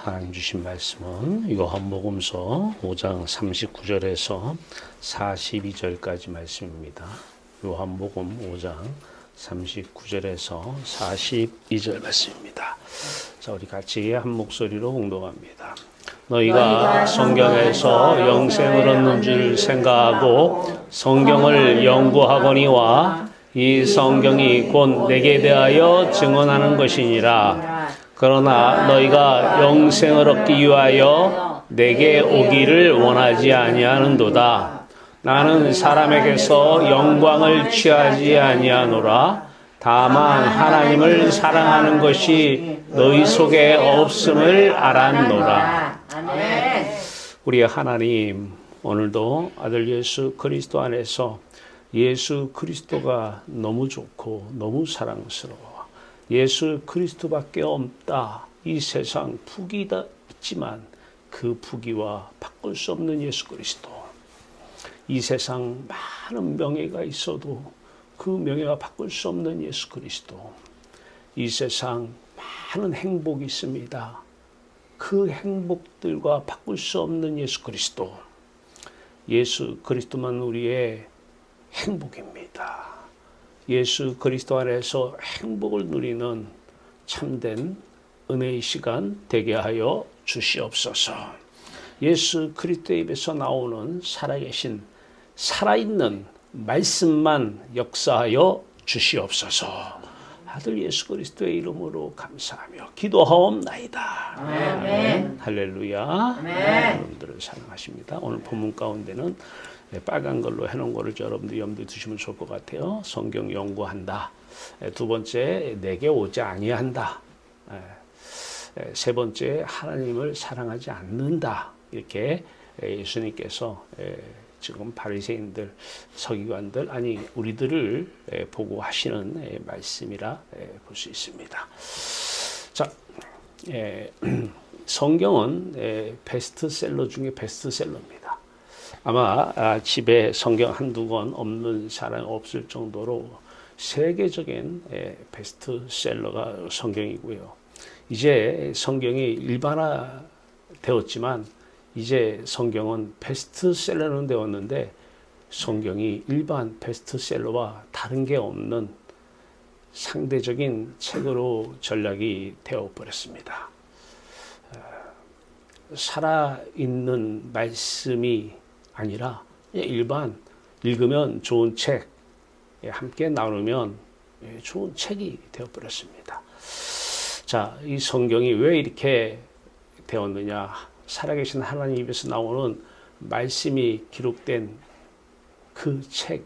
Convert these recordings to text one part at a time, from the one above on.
하나님 주신 말씀은 요한복음서 5장 39절에서 42절까지 말씀입니다. 요한복음 5장 39절에서 42절 말씀입니다. 자, 우리 같이 한 목소리로 공독합니다. 너희가 성경에서 영생을 얻는 줄 생각하고 성경을 연구하거니와 이 성경이 곧 내게 대하여 증언하는 것이니라. 그러나 너희가 영생을 얻기 위하여 내게 오기를 원하지 아니하는도다. 나는 사람에게서 영광을 취하지 아니하노라. 다만 하나님을 사랑하는 것이 너희 속에 없음을 알았노라. 아멘. 우리의 하나님, 오늘도 아들 예수 그리스도 안에서 예수 그리스도가 너무 좋고 너무 사랑스러워. 예수 그리스도밖에 없다. 이 세상 부귀가 있지만 그 부귀와 바꿀 수 없는 예수 그리스도. 이 세상 많은 명예가 있어도 그 명예와 바꿀 수 없는 예수 그리스도. 이 세상 많은 행복이 있습니다. 그 행복들과 바꿀 수 없는 예수 그리스도. 예수 그리스도만 우리의 행복입니다. 예수 그리스도 안에서 행복을 누리는 참된 은혜의 시간 되게 하여 주시옵소서. 예수 그리스도의 입에서 나오는 살아계신 살아있는 말씀만 역사하여 주시옵소서. 아들 예수 그리스도의 이름으로 감사하며 기도하옵나이다. 아멘. 할렐루야. 아멘. 여러분들을 사랑하십니다. 오늘 본문 가운데는 빨간 걸로 해놓은 거를 여러분들 염두에 두시면 좋을 것 같아요. 성경 연구한다. 두 번째, 내게 오지 아니한다. 세 번째, 하나님을 사랑하지 않는다. 이렇게 예수님께서 지금 바리새인들, 서기관들, 아니 우리들을 보고 하시는 말씀이라 볼 수 있습니다. 자, 성경은 베스트셀러 중에 베스트셀러입니다. 아마 집에 성경 한두 권 없는 사람이 없을 정도로 세계적인 베스트셀러가 성경이고요. 이제 성경이 일반화 되었지만 이제 성경은 베스트셀러는 되었는데 성경이 일반 베스트셀러와 다른 게 없는 상대적인 책으로 전락이 되어버렸습니다. 살아있는 말씀이 아니라 일반 읽으면 좋은 책, 함께 나누면 좋은 책이 되어버렸습니다. 자, 이 성경이 왜 이렇게 되었느냐? 살아계신 하나님 입에서 나오는 말씀이 기록된 그 책,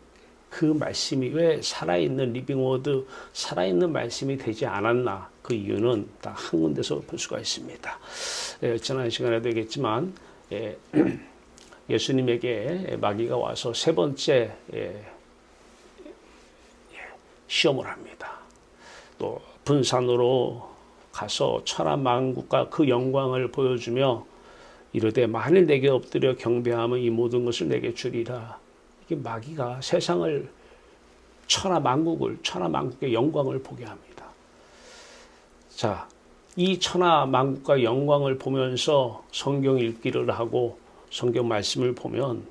그 말씀이 왜 살아있는 리빙워드, 살아있는 말씀이 되지 않았나? 그 이유는 다 한 군데서 볼 수가 있습니다. 지난 시간에도 얘기했지만 예수님에게 마귀가 와서 세 번째 시험을 합니다. 또 분산으로 가서 천하만국과 그 영광을 보여주며 이르되 만일 내게 엎드려 경배하면 이 모든 것을 내게 주리라. 이게 마귀가 세상을 천하만국의 영광을 보게 합니다. 자, 이 천하만국과 영광을 보면서 성경 읽기를 하고 성경 말씀을 보면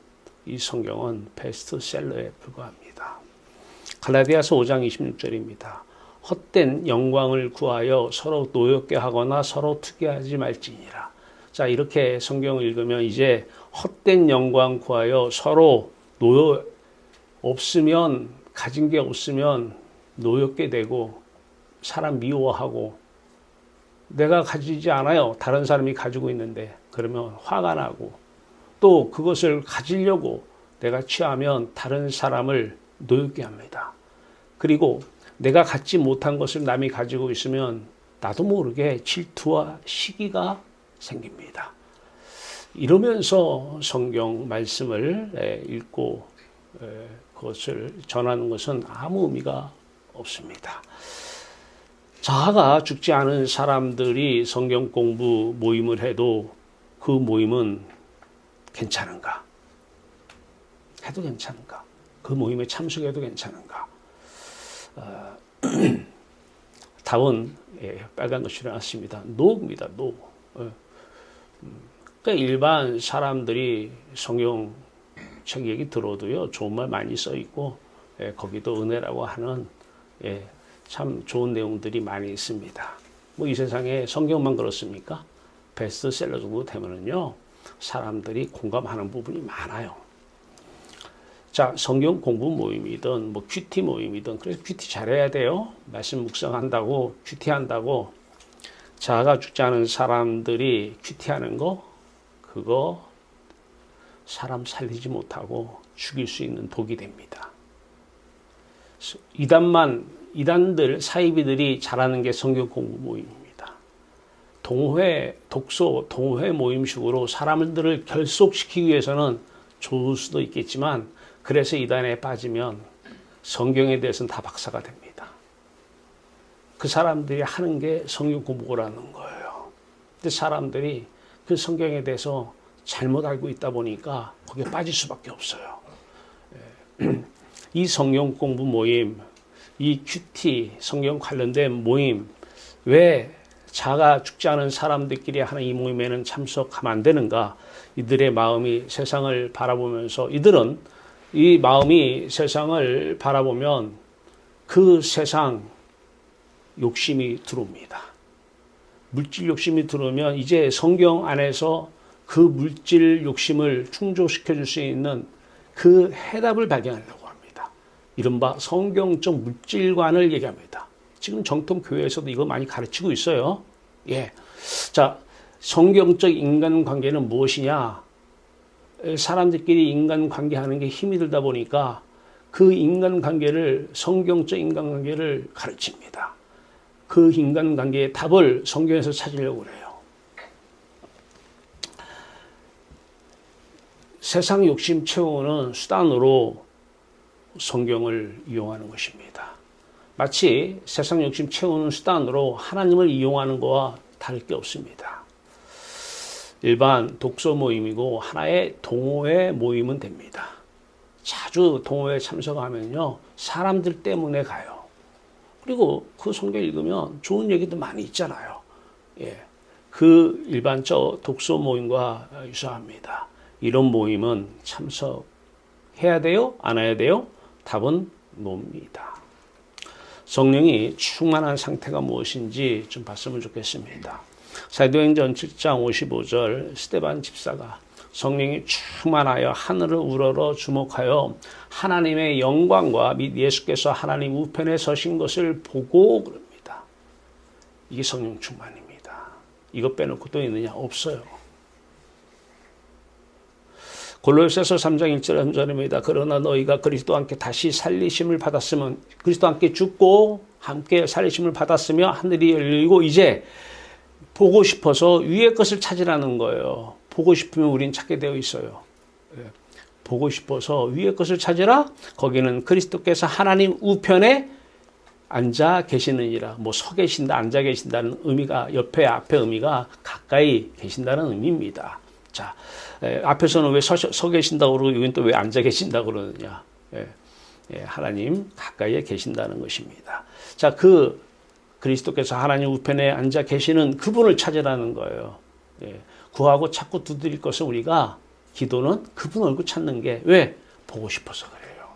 이 성경은 베스트셀러에 불과합니다. 갈라디아서 5장 26절입니다. 헛된 영광을 구하여 서로 노엽게 하거나 서로 투기하지 말지니라. 자, 이렇게 성경을 읽으면 이제 헛된 영광 구하여 서로 없으면, 가진 게 없으면 노엽게 되고 사람 미워하고 내가 가지지 않아요. 다른 사람이 가지고 있는데 그러면 화가 나고 또 그것을 가지려고 내가 취하면 다른 사람을 노엽게 합니다. 그리고 내가 갖지 못한 것을 남이 가지고 있으면 나도 모르게 질투와 시기가 생깁니다. 이러면서 성경 말씀을 읽고 그것을 전하는 것은 아무 의미가 없습니다. 자아가 죽지 않은 사람들이 성경 공부 모임을 해도 그 모임은 괜찮은가? 해도 괜찮은가? 그 모임에 참석해도 괜찮은가? 답은 빨간 것이 나왔습니다. 노입니다. 노. 그러니까 일반 사람들이 성경 책 얘기 들어도요, 좋은 말 많이 써 있고, 거기도 은혜라고 하는, 참 좋은 내용들이 많이 있습니다. 뭐 이 세상에 성경만 그렇습니까? 베스트셀러 정도 되면은요, 사람들이 공감하는 부분이 많아요. 자, 성경 공부 모임이든, 뭐 큐티 모임이든, 그래서 큐티 잘해야 돼요. 말씀 묵상한다고, 큐티 한다고, 자아가 죽지 않은 사람들이 큐티하는 거, 그거 사람 살리지 못하고 죽일 수 있는 독이 됩니다. 이단들, 사이비들이 잘하는 게 성경 공부 모임입니다. 동호회, 독서, 동호회 모임식으로 사람들을 결속시키기 위해서는 좋을 수도 있겠지만, 그래서 이단에 빠지면 성경에 대해서는 다 박사가 됩니다. 그 사람들이 하는 게 성경 공부라는 거예요. 근데 사람들이 그 성경에 대해서 잘못 알고 있다 보니까 거기에 빠질 수밖에 없어요. 이 성경 공부 모임, 이 큐티, 성경 관련된 모임, 왜 자가 죽지 않은 사람들끼리 하는 이 모임에는 참석하면 안 되는가? 이들의 마음이 세상을 바라보면서, 이들은 이 마음이 세상을 바라보면 그 세상 욕심이 들어옵니다. 물질 욕심이 들어오면 이제 성경 안에서 그 물질 욕심을 충족시켜 줄 수 있는 그 해답을 발견하려고 합니다. 이른바 성경적 물질관을 얘기합니다. 지금 정통 교회에서도 이거 많이 가르치고 있어요. 자, 성경적 인간관계는 무엇이냐? 사람들끼리 인간관계하는 게 힘이 들다 보니까 그 인간관계를, 성경적 인간관계를 가르칩니다. 그 인간관계의 답을 성경에서 찾으려고 그래요. 세상 욕심 채우는 수단으로 성경을 이용하는 것입니다. 마치 세상 욕심 채우는 수단으로 하나님을 이용하는 것과 다를 게 없습니다. 일반 독서 모임이고 하나의 동호회 모임은 됩니다. 자주 동호회에 참석하면요, 사람들 때문에 가요. 그리고 그 성경 읽으면 좋은 얘기도 많이 있잖아요. 그 일반적 독서 모임과 유사합니다. 이런 모임은 참석해야 돼요? 안 해야 돼요? 답은 노입니다. 성령이 충만한 상태가 무엇인지 좀 봤으면 좋겠습니다. 사도행전 7장 55절 스데반 집사가 성령이 충만하여 하늘을 우러러 주목하여 하나님의 영광과 및 예수께서 하나님 우편에 서신 것을 보고 그럽니다. 이게 성령 충만입니다. 이것 빼놓고 또 있느냐? 없어요. 골로새서 3장 1절 3절입니다. 그러나 너희가 그리스도와 함께 다시 살리심을 받았으면, 그리스도와 함께 죽고 함께 살리심을 받았으며 하늘이 열리고 이제 보고 싶어서 위의 것을 찾으라는 거예요. 보고 싶으면 우린 찾게 되어 있어요. 보고 싶어서 위의 것을 찾으라. 거기는 그리스도께서 하나님 우편에 앉아 계시느니라. 뭐 서 계신다, 앉아 계신다는 의미가, 옆에 앞에 의미가 가까이 계신다는 의미입니다. 자, 앞에서는 왜 서 계신다고 그러고 여기는 또 왜 앉아 계신다고 그러느냐. 하나님 가까이에 계신다는 것입니다. 자, 그 그리스도께서 하나님 우편에 앉아 계시는 그분을 찾으라는 거예요. 구하고 찾고 두드릴 것을 우리가, 기도는 그분 얼굴 찾는 게, 왜? 보고 싶어서 그래요.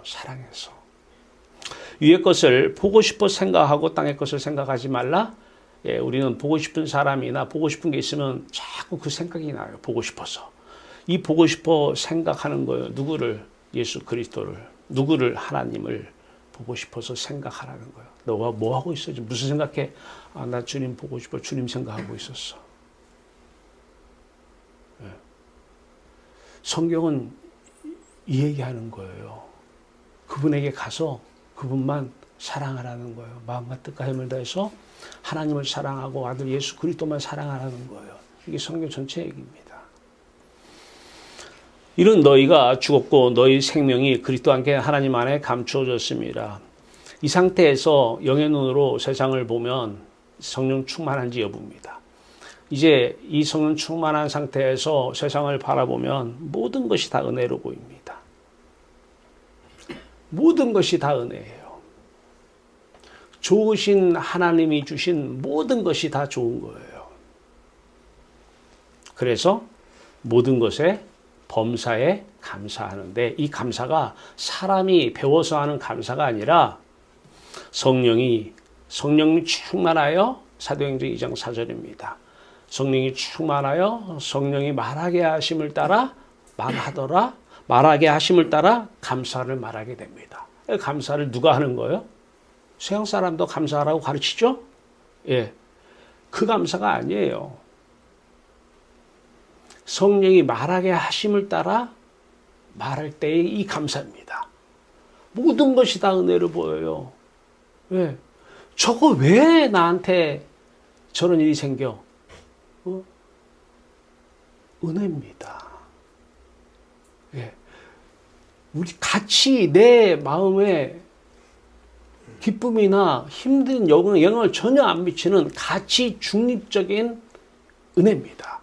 사랑해서. 위의 것을 보고 싶어 생각하고 땅의 것을 생각하지 말라. 우리는 보고 싶은 사람이나 보고 싶은 게 있으면 자꾸 그 생각이 나요. 보고 싶어서. 이 보고 싶어 생각하는 거예요. 누구를? 예수 그리스도를. 누구를? 하나님을 보고 싶어서 생각하라는 거예요. 너가 뭐 하고 있어? 무슨 생각해? 나 주님 보고 싶어. 주님 생각하고 있었어. 성경은 이 얘기하는 거예요. 그분에게 가서 그분만 사랑하라는 거예요. 마음과 뜻과 힘을 다해서 하나님을 사랑하고 아들 예수 그리스도만 사랑하라는 거예요. 이게 성경 전체 얘기입니다. 이런 너희가 죽었고 너희 생명이 그리스도와 함께 하나님 안에 감추어졌습니다. 이 상태에서 영의 눈으로 세상을 보면 성령 충만한지 여부입니다. 이제 이 성령 충만한 상태에서 세상을 바라보면 모든 것이 다 은혜로 보입니다. 모든 것이 다 은혜예요. 좋으신 하나님이 주신 모든 것이 다 좋은 거예요. 그래서 모든 것에 범사에 감사하는데 이 감사가 사람이 배워서 하는 감사가 아니라 성령이 충만하여 사도행전 2장 4절입니다. 성령이 충만하여 성령이 말하게 하심을 따라 말하더라. 말하게 하심을 따라 감사를 말하게 됩니다. 감사를 누가 하는 거예요? 서양 사람도 감사하라고 가르치죠? 예. 그 감사가 아니에요. 성령이 말하게 하심을 따라 말할 때의 이 감사입니다. 모든 것이 다 은혜로 보여요. 왜? 저거 왜 나한테 저런 일이 생겨? 은혜입니다. 예. 우리 같이 내 마음에 기쁨이나 힘든 영향을 전혀 안 미치는 가치 중립적인 은혜입니다.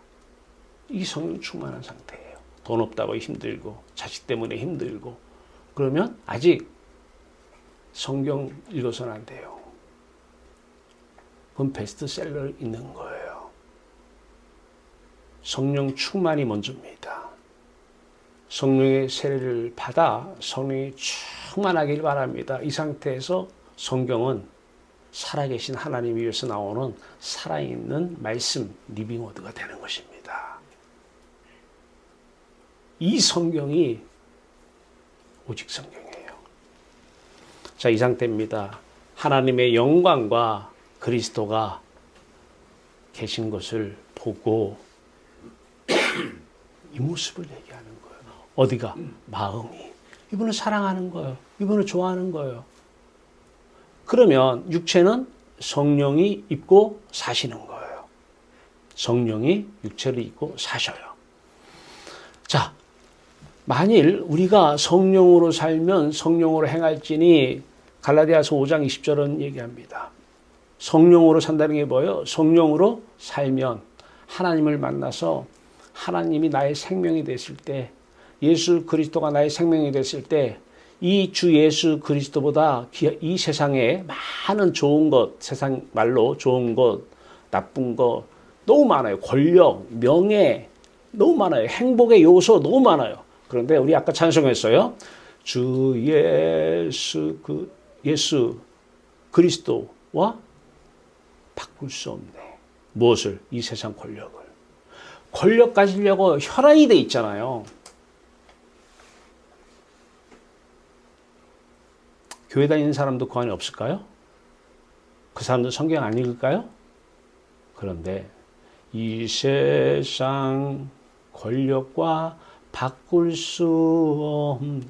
이 성령 충만한 상태예요. 돈 없다고 힘들고 자식 때문에 힘들고 그러면 아직 성경 읽어서는 안 돼요. 그건 베스트셀러 있는 거예요. 성령 충만이 먼저입니다. 성령의 세례를 받아 성령이 충만하길 바랍니다. 이 상태에서 성경은 살아계신 하나님이 위해서 나오는 살아있는 말씀, 리빙워드가 되는 것입니다. 이 성경이 오직 성경이에요. 자, 이 상태입니다. 하나님의 영광과 그리스도가 계신 것을 보고 이 모습을 얘기하는 거예요. 어디가? 마음이. 이분을 사랑하는 거예요. 이분을 좋아하는 거예요. 그러면 육체는 성령이 입고 사시는 거예요. 성령이 육체를 입고 사셔요. 자, 만일 우리가 성령으로 살면 성령으로 행할지니 갈라디아서 5장 20절은 얘기합니다. 성령으로 산다는 게 뭐예요? 성령으로 살면 하나님을 만나서 하나님이 나의 생명이 됐을 때 예수 그리스도가 나의 생명이 됐을 때 이 주 예수 그리스도보다 이 세상에 많은 좋은 것, 세상 말로 좋은 것, 나쁜 것 너무 많아요. 권력, 명예 너무 많아요. 행복의 요소 너무 많아요. 그런데 우리 아까 찬송했어요. 주 예수 그리스도와 바꿀 수 없네. 무엇을? 이 세상 권력을. 권력 가지려고 혈안이 돼 있잖아요. 교회 다니는 사람도 그 안에 없을까요? 그 사람도 성경 안 읽을까요? 그런데 이 세상 권력과 바꿀 수 없는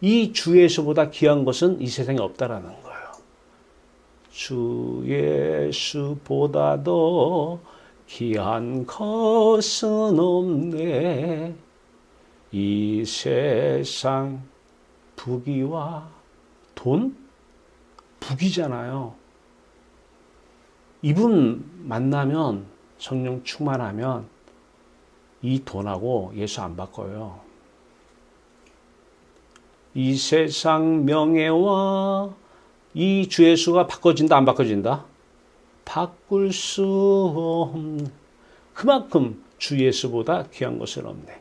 이 주 예수보다 귀한 것은 이 세상에 없다라는 거예요. 주 예수보다도 귀한 것은 없네. 이 세상 부귀와 돈? 부귀잖아요. 이분 만나면 성령 충만하면 이 돈하고 예수 안 바꿔요. 이 세상 명예와 이 주 예수가 바꿔진다 안 바꿔진다? 바꿀 수 없는 그만큼 주 예수보다 귀한 것은 없네.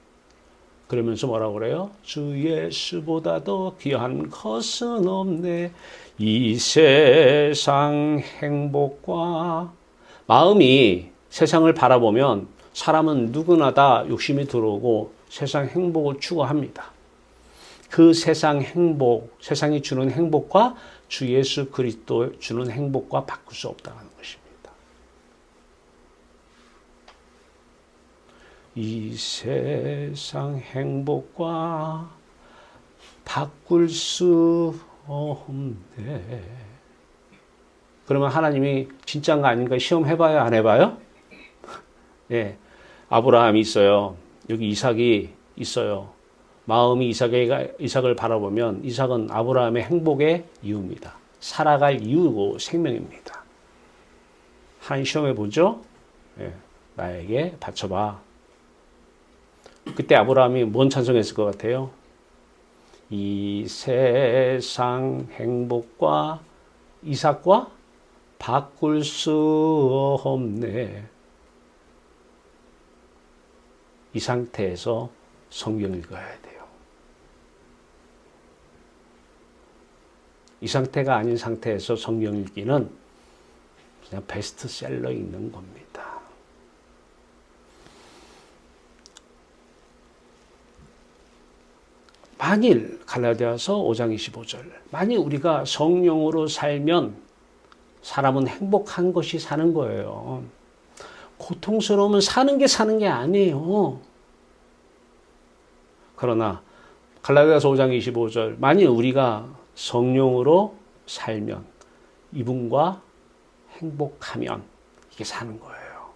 그러면서 뭐라고 그래요? 주 예수보다도 귀한 것은 없네. 이 세상 행복과 마음이 세상을 바라보면 사람은 누구나 다 욕심이 들어오고 세상 행복을 추구합니다. 그 세상 행복, 세상이 주는 행복과 주 예수 그리스도 주는 행복과 바꿀 수 없다는 것입니다. 이 세상 행복과 바꿀 수 없네. 그러면 하나님이 진짜인가 아닌가 시험해봐요? 안 해봐요? 예, 아브라함이 있어요. 여기 이삭이 있어요. 마음이 이삭을 바라보면 이삭은 아브라함의 행복의 이유입니다. 살아갈 이유고 생명입니다. 하나님 시험해보죠? 예, 나에게 바쳐봐. 그때 아브라함이 뭔 찬송했을 것 같아요? 이 세상 행복과 이삭과 바꿀 수 없네. 이 상태에서 성경 읽어야 돼요. 이 상태가 아닌 상태에서 성경 읽기는 그냥 베스트셀러 읽는 겁니다. 만일 갈라디아서 5장 25절 만일 우리가 성령으로 살면 사람은 행복한 것이 사는 거예요. 고통스러우면 사는 게 아니에요. 그러나 갈라디아서 5장 25절 만일 우리가 성령으로 살면 이분과 행복하면 이게 사는 거예요.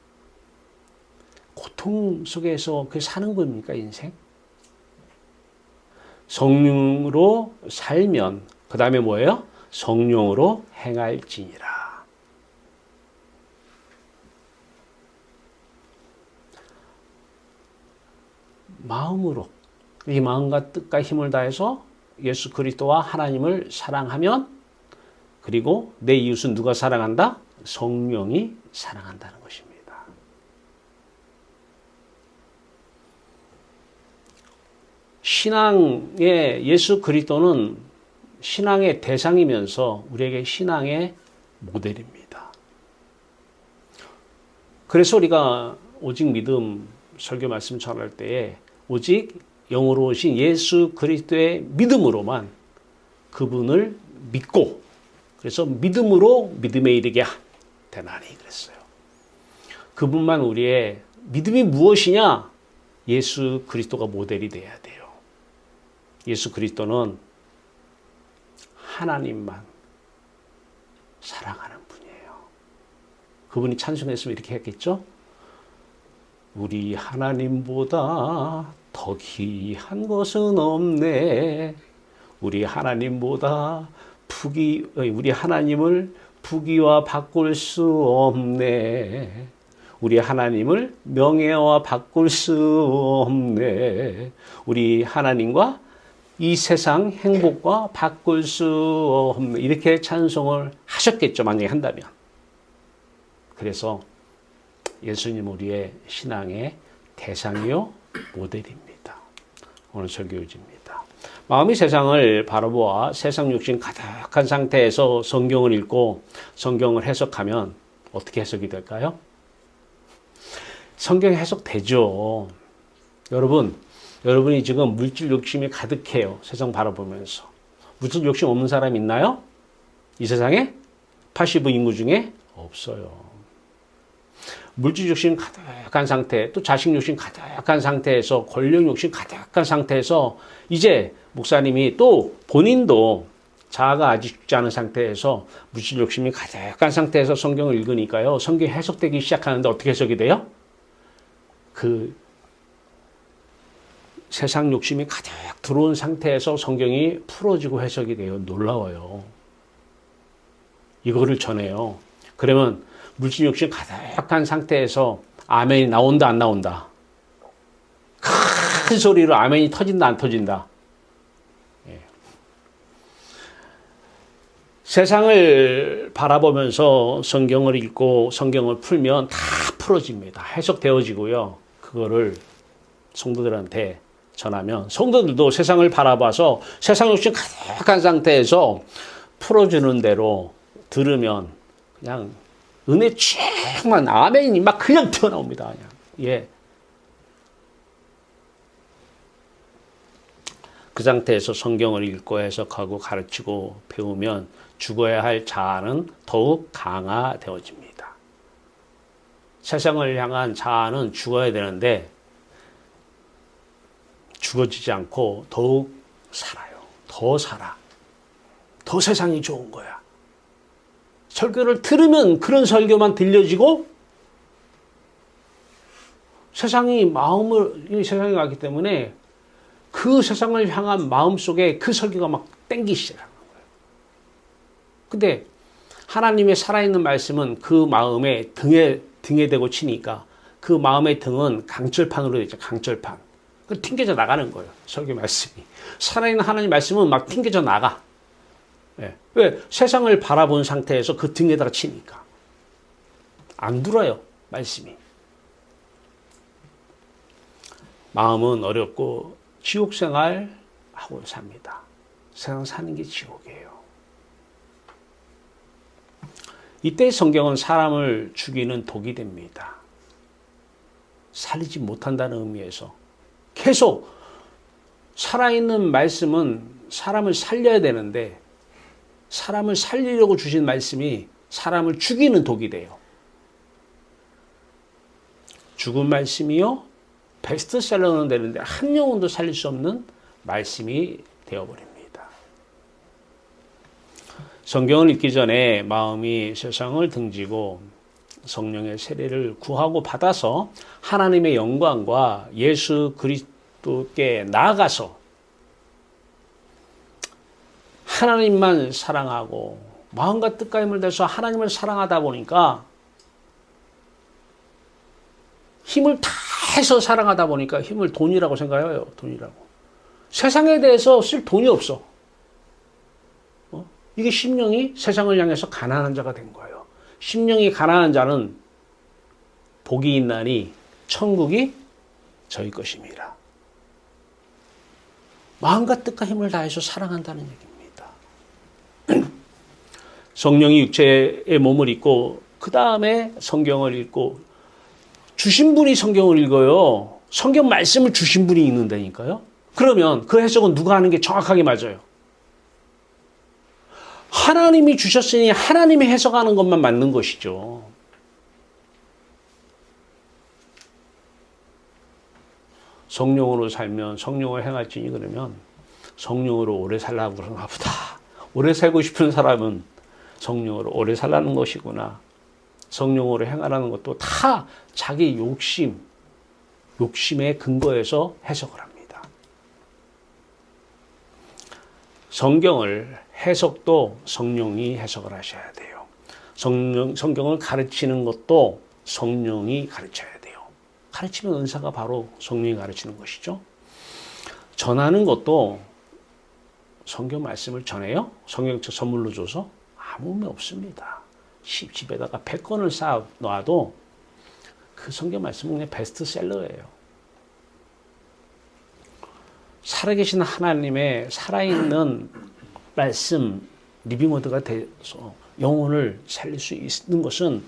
고통 속에서 그게 사는 겁니까 인생? 성령으로 살면 그 다음에 뭐예요? 성령으로 행할지니라. 마음으로 이 마음과 뜻과 힘을 다해서 예수 그리스도와 하나님을 사랑하면 그리고 내 이웃은 누가 사랑한다? 성령이 사랑한다는 것입니다. 신앙의 예수 그리스도는 신앙의 대상이면서 우리에게 신앙의 모델입니다. 그래서 우리가 오직 믿음 설교 말씀 전할 때에 오직 영으로 오신 예수 그리스도의 믿음으로만 그분을 믿고 그래서 믿음으로 믿음에 이르게 되나니 그랬어요. 그분만 우리의 믿음이 무엇이냐? 예수 그리스도가 모델이 돼야 돼요. 예수 그리스도는 하나님만 사랑하는 분이에요. 그분이 찬송했으면 이렇게 했겠죠? 우리 하나님보다 더 귀한 것은 없네. 우리 하나님보다 우리 하나님을 부귀와 바꿀 수 없네. 우리 하나님을 명예와 바꿀 수 없네. 우리 하나님과 이 세상 행복과 바꿀 수 없네. 이렇게 찬송을 하셨겠죠. 만약에 한다면. 그래서 예수님 우리의 신앙의 대상이요 모델입니다. 오늘 설교 요지입니다. 마음이 세상을 바라보아 세상 욕심 가득한 상태에서 성경을 읽고 성경을 해석하면 어떻게 해석이 될까요? 성경이 해석되죠. 여러분이 지금 물질 욕심이 가득해요. 세상 바라보면서. 물질 욕심 없는 사람 있나요? 이 세상에 80% 인구 중에 없어요. 물질 욕심 가득한 상태, 또 자식 욕심 가득한 상태에서, 권력 욕심 가득한 상태에서 이제 목사님이 또 본인도 자아가 아직 죽지 않은 상태에서 물질 욕심이 가득한 상태에서 성경을 읽으니까요. 성경이 해석되기 시작하는데 어떻게 해석이 돼요? 그 세상 욕심이 가득 들어온 상태에서 성경이 풀어지고 해석이 돼요. 놀라워요. 이거를 전해요. 그러면 물질 욕심 가득한 상태에서 아멘이 나온다 안 나온다? 큰 소리로 아멘이 터진다 안 터진다? 예. 세상을 바라보면서 성경을 읽고 성경을 풀면 다 풀어집니다. 해석되어지고요. 그거를 성도들한테 전하면 성도들도 세상을 바라봐서 세상 욕심 가득한 상태에서 풀어주는 대로 들으면 그냥 은혜 충만 아멘이 막 그냥 튀어나옵니다. 그냥. 예. 그 상태에서 성경을 읽고 해석하고 가르치고 배우면 죽어야 할 자아는 더욱 강화되어집니다. 세상을 향한 자아는 죽어야 되는데 죽어지지 않고 더욱 살아요. 더 살아. 더 세상이 좋은 거야. 설교를 들으면 그런 설교만 들려지고 세상이 세상에 가기 때문에 그 세상을 향한 마음 속에 그 설교가 막 땡기기 시작하는 거예요. 근데 하나님의 살아있는 말씀은 그 마음에 등에 대고 치니까 그 마음의 등은 강철판으로 되죠. 강철판. 그 튕겨져 나가는 거예요. 설교 말씀이. 살아있는 하나님 말씀은 막 튕겨져 나가. 예. 왜? 세상을 바라본 상태에서 그 등에다가 치니까. 안 들어요. 말씀이. 마음은 어렵고 지옥 생활하고 삽니다. 세상 사는 게 지옥이에요. 이때 성경은 사람을 죽이는 독이 됩니다. 살리지 못한다는 의미에서 계속 살아있는 말씀은 사람을 살려야 되는데 사람을 살리려고 주신 말씀이 사람을 죽이는 독이 돼요. 죽은 말씀이요 베스트셀러는 되는데 한 영혼도 살릴 수 없는 말씀이 되어버립니다. 성경을 읽기 전에 마음이 세상을 등지고 성령의 세례를 구하고 받아서 하나님의 영광과 예수 그리스도께 나아가서 하나님만 사랑하고 마음과 뜻과 힘을 다해서 하나님을 사랑하다 보니까 힘을 다 해서 사랑하다 보니까 힘을 돈이라고 생각해요. 돈이라고. 세상에 대해서 쓸 돈이 없어. 이게 심령이 세상을 향해서 가난한 자가 된 거예요. 심령이 가난한 자는 복이 있나니 천국이 저희 것입니다. 마음과 뜻과 힘을 다해서 사랑한다는 얘기입니다. 성령이 육체의 몸을 입고 그 다음에 성경을 읽고 주신 분이 성경을 읽어요. 성경 말씀을 주신 분이 읽는다니까요. 그러면 그 해석은 누가 하는 게 정확하게 맞아요? 하나님이 주셨으니 하나님이 해석하는 것만 맞는 것이죠. 성령으로 살면 성령을 행할지니 그러면 성령으로 오래 살라고 그런가 보다. 오래 살고 싶은 사람은 성령으로 오래 살라는 것이구나. 성령으로 행하라는 것도 다 자기 욕심의 근거에서 해석을 합니다. 성경을 해석도 성령이 해석을 하셔야 돼요. 성경을 가르치는 것도 성령이 가르쳐야 돼요. 가르치는 은사가 바로 성령이 가르치는 것이죠. 전하는 것도 성경 말씀을 전해요? 성경책 선물로 줘서? 아무 의미 없습니다. 집에다가 100권을 쌓아 놔도 그 성경 말씀은 그냥 베스트셀러예요. 살아계신 하나님의 살아있는 말씀, 리빙워드가 돼서 영혼을 살릴 수 있는 것은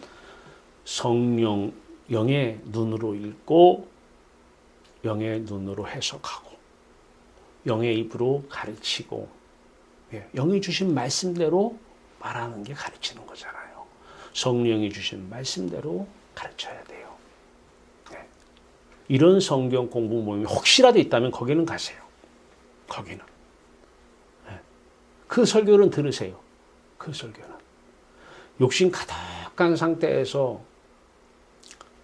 성령, 영의 눈으로 읽고 영의 눈으로 해석하고 영의 입으로 가르치고 영이 주신 말씀대로 말하는 게 가르치는 거잖아요. 성령이 주신 말씀대로 가르쳐야 돼요. 이런 성경 공부 모임이 혹시라도 있다면 거기는 가세요. 거기는. 그 설교는 들으세요. 그 설교는. 욕심 가득한 상태에서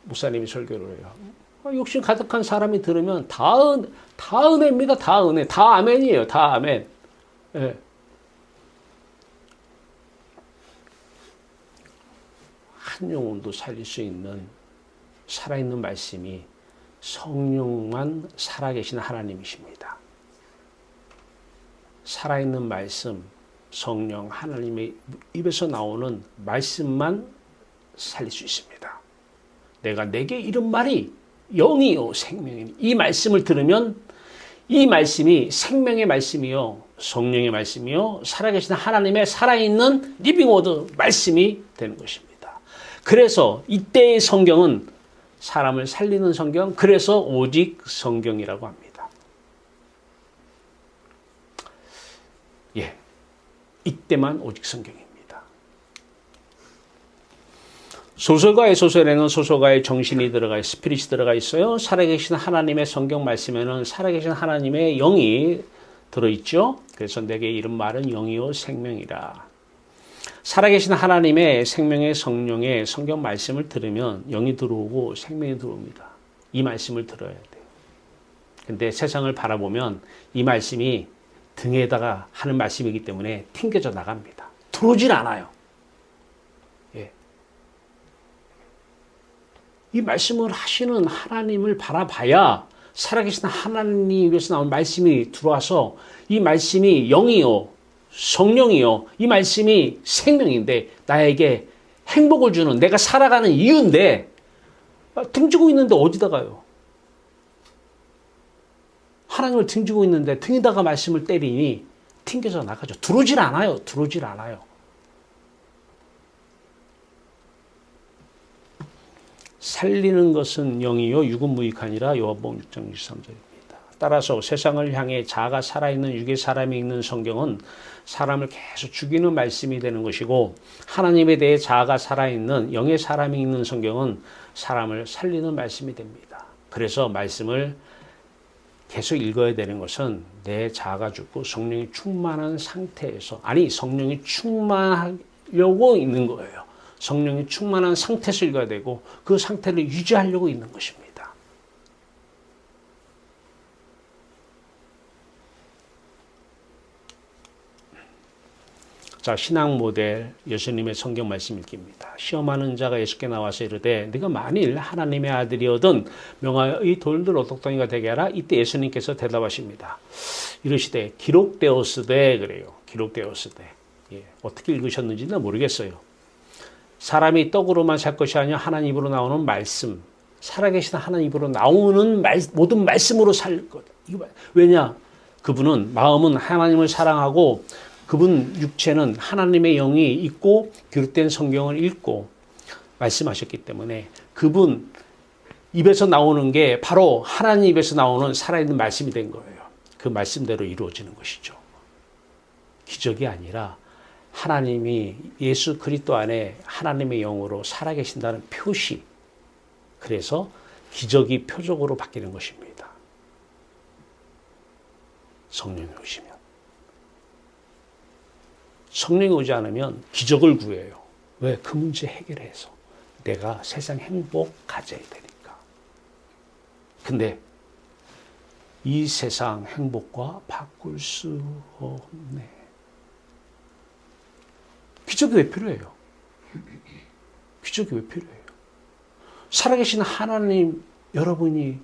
목사님이 설교를 해요. 욕심 가득한 사람이 들으면 다 은혜입니다. 다 은혜. 다 아멘이에요. 다 아멘. 예. 한 영혼도 살릴 수 있는 살아있는 말씀이 성령만 살아계신 하나님이십니다. 살아있는 말씀, 성령, 하나님의 입에서 나오는 말씀만 살릴 수 있습니다. 내가 내게 이런 말이 영이요 생명이니 이 말씀을 들으면 이 말씀이 생명의 말씀이요 성령의 말씀이요 살아계신 하나님의 살아있는 리빙워드 말씀이 되는 것입니다. 그래서 이때의 성경은 사람을 살리는 성경, 그래서 오직 성경이라고 합니다. 예, 이때만 오직 성경입니다. 소설가의 소설에는 소설가의 정신이 들어가 있어요. 스피릿이 들어가 있어요. 살아계신 하나님의 성경 말씀에는 살아계신 하나님의 영이 들어있죠. 그래서 내게 이런 말은 영이요 생명이라. 살아계신 하나님의 생명의 성령의 성경 말씀을 들으면 영이 들어오고 생명이 들어옵니다. 이 말씀을 들어야 돼요. 근데 세상을 바라보면 이 말씀이 등에다가 하는 말씀이기 때문에 튕겨져 나갑니다. 들어오질 않아요. 예. 이 말씀을 하시는 하나님을 바라봐야 살아계신 하나님에서 나온 말씀이 들어와서 이 말씀이 영이요 성령이요 이 말씀이 생명인데 나에게 행복을 주는 내가 살아가는 이유인데 등지고 있는데 어디다 가요? 하나님을 등지고 있는데 등에다가 말씀을 때리니 튕겨서 나가죠. 들어오질 않아요. 들어오질 않아요. 살리는 것은 영이요 육은 무익하니라. 요한복음 6장 23절입니다. 따라서 세상을 향해 자아가 살아있는 육의 사람이 읽는 성경은 사람을 계속 죽이는 말씀이 되는 것이고, 하나님에 대해 자아가 살아있는 영의 사람이 읽는 성경은 사람을 살리는 말씀이 됩니다. 그래서 말씀을 계속 읽어야 되는 것은 내 자아가 죽고 성령이 충만한 상태에서, 아니 성령이 충만하려고 있는 거예요. 성령이 충만한 상태에서 읽어야 되고 그 상태를 유지하려고 있는 것입니다. 자, 신앙 모델 예수님의 성경 말씀 읽기입니다. 시험하는 자가 예수께 나와서 이르되 네가 만일 하나님의 아들이어든 명하여 이 돌들 오똑덩이가 되게 하라. 이때 예수님께서 대답하십니다. 이르시되 기록되었으되 그래요. 기록되었으되. 예, 어떻게 읽으셨는지는 모르겠어요. 사람이 떡으로만 살 것이 아니라 하나님 입으로 나오는 말씀, 살아계신 하나님 입으로 나오는 모든 말씀으로 살 것. 왜냐? 그분은 마음은 하나님을 사랑하고 그분 육체는 하나님의 영이 있고 기록된 성경을 읽고 말씀하셨기 때문에 그분 입에서 나오는 게 바로 하나님 입에서 나오는 살아있는 말씀이 된 거예요. 그 말씀대로 이루어지는 것이죠. 기적이 아니라 하나님이 예수 그리스도 안에 하나님의 영으로 살아계신다는 표시. 그래서 기적이 표적으로 바뀌는 것입니다. 성령이 오시면. 성령이 오지 않으면 기적을 구해요. 왜? 그 문제 해결해서 내가 세상 행복 가져야 되니까. 근데 이 세상 행복과 바꿀 수 없네. 기적이 왜 필요해요? 기적이 왜 필요해요? 살아계신 하나님 여러분이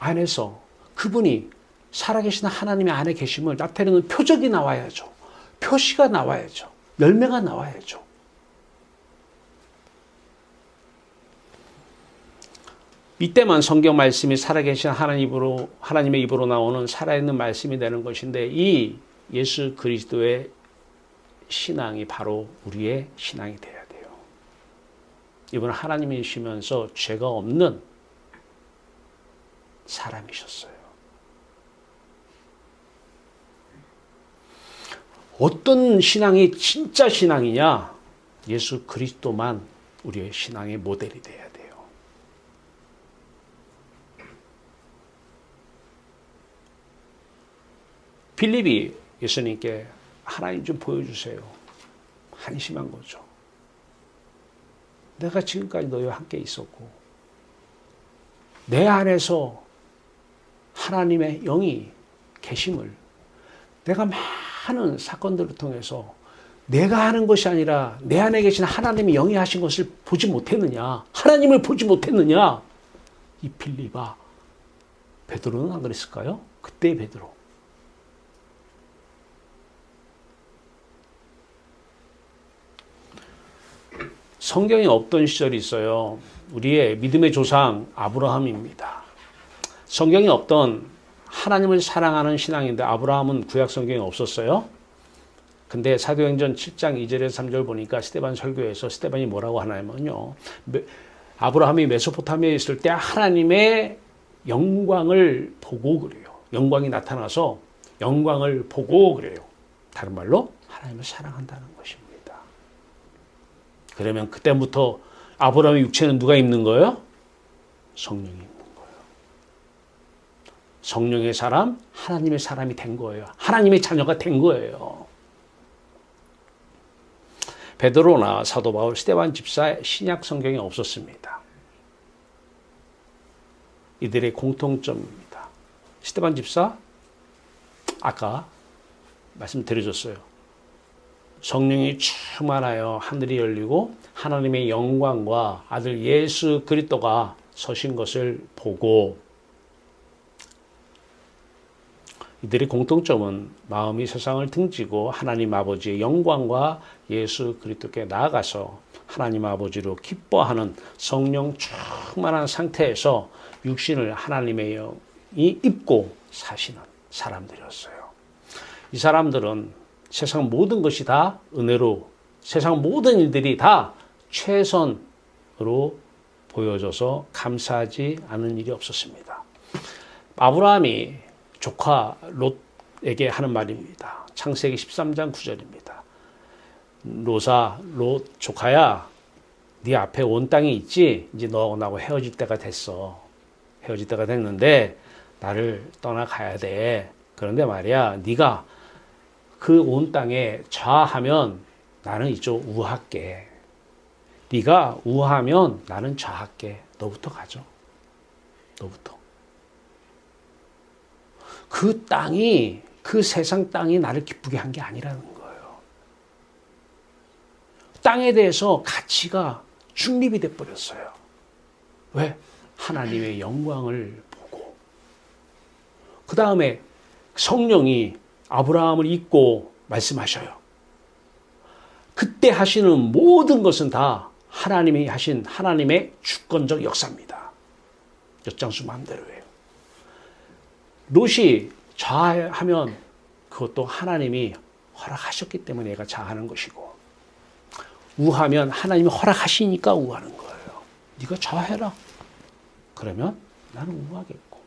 안에서 그분이 살아계신 하나님의 안에 계심을 나타내는 표적이 나와야죠. 표시가 나와야죠. 열매가 나와야죠. 이때만 성경 말씀이 살아계신 하나님의 입으로 나오는 살아있는 말씀이 되는 것인데, 이 예수 그리스도의 신앙이 바로 우리의 신앙이 되어야 돼요. 이분은 하나님이시면서 죄가 없는 사람이셨어요. 어떤 신앙이 진짜 신앙이냐? 예수 그리스도만 우리의 신앙의 모델이 돼야 돼요. 빌립이 예수님께 하나님 좀 보여주세요. 한심한 거죠. 내가 지금까지 너희와 함께 있었고 내 안에서 하나님의 영이 계심을 내가 많은 사건들을 통해서 내가 하는 것이 아니라 내 안에 계신 하나님의 영이 하신 것을 보지 못했느냐? 하나님을 보지 못했느냐? 이 빌립아, 베드로는 안 그랬을까요? 그때의 베드로. 성경에 없던 시절이 있어요. 우리의 믿음의 조상 아브라함입니다. 성경에 없던 하나님을 사랑하는 신앙인데 아브라함은 구약 성경에 없었어요. 근데 사도행전 7장 2절에서 3절 보니까 스데반 설교에서 스데반이 뭐라고 하냐면요. 아브라함이 메소포타미아에 있을 때 하나님의 영광을 보고 그래요. 영광이 나타나서 영광을 보고 그래요. 다른 말로 하나님을 사랑한다는 것입니다. 그러면 그때부터 아브라함의 육체는 누가 입는 거예요? 성령이 입는 거예요. 성령의 사람, 하나님의 사람이 된 거예요. 하나님의 자녀가 된 거예요. 베드로나 사도 바울, 스데반 집사 신약 성경에 없었습니다. 이들의 공통점입니다. 스데반 집사, 아까 말씀드려줬어요. 성령이 충만하여 하늘이 열리고 하나님의 영광과 아들 예수 그리스도가 서신 것을 보고, 이들의 공통점은 마음이 세상을 등지고 하나님 아버지의 영광과 예수 그리스도께 나아가서 하나님 아버지로 기뻐하는 성령 충만한 상태에서 육신을 하나님의 영이 입고 사시는 사람들이었어요. 이 사람들은 세상 모든 것이 다 은혜로, 세상 모든 일들이 다 최선으로 보여져서 감사하지 않은 일이 없었습니다. 아브라함이 조카 롯에게 하는 말입니다. 창세기 13장 9절입니다. 롯 조카야, 네 앞에 온 땅이 있지? 이제 너하고 나하고 헤어질 때가 됐어. 헤어질 때가 됐는데 나를 떠나가야 돼. 그런데 말이야, 네가 그 온 땅에 좌하면 나는 이쪽 우할게. 네가 우하면 나는 좌할게. 너부터 가죠. 너부터. 그 땅이, 그 세상 땅이 나를 기쁘게 한 게 아니라는 거예요. 땅에 대해서 가치가 중립이 돼버렸어요. 왜? 하나님의 영광을 보고. 그 다음에 성령이 아브라함을 잊고 말씀하셔요. 그때 하시는 모든 것은 다 하나님이 하신 하나님의 주권적 역사입니다. 엿장수 마음대로예요. 롯이 좌하면 그것도 하나님이 허락하셨기 때문에 얘가 좌하는 것이고, 우하면 하나님이 허락하시니까 우하는 거예요. 네가 좌해라. 그러면 나는 우하겠고,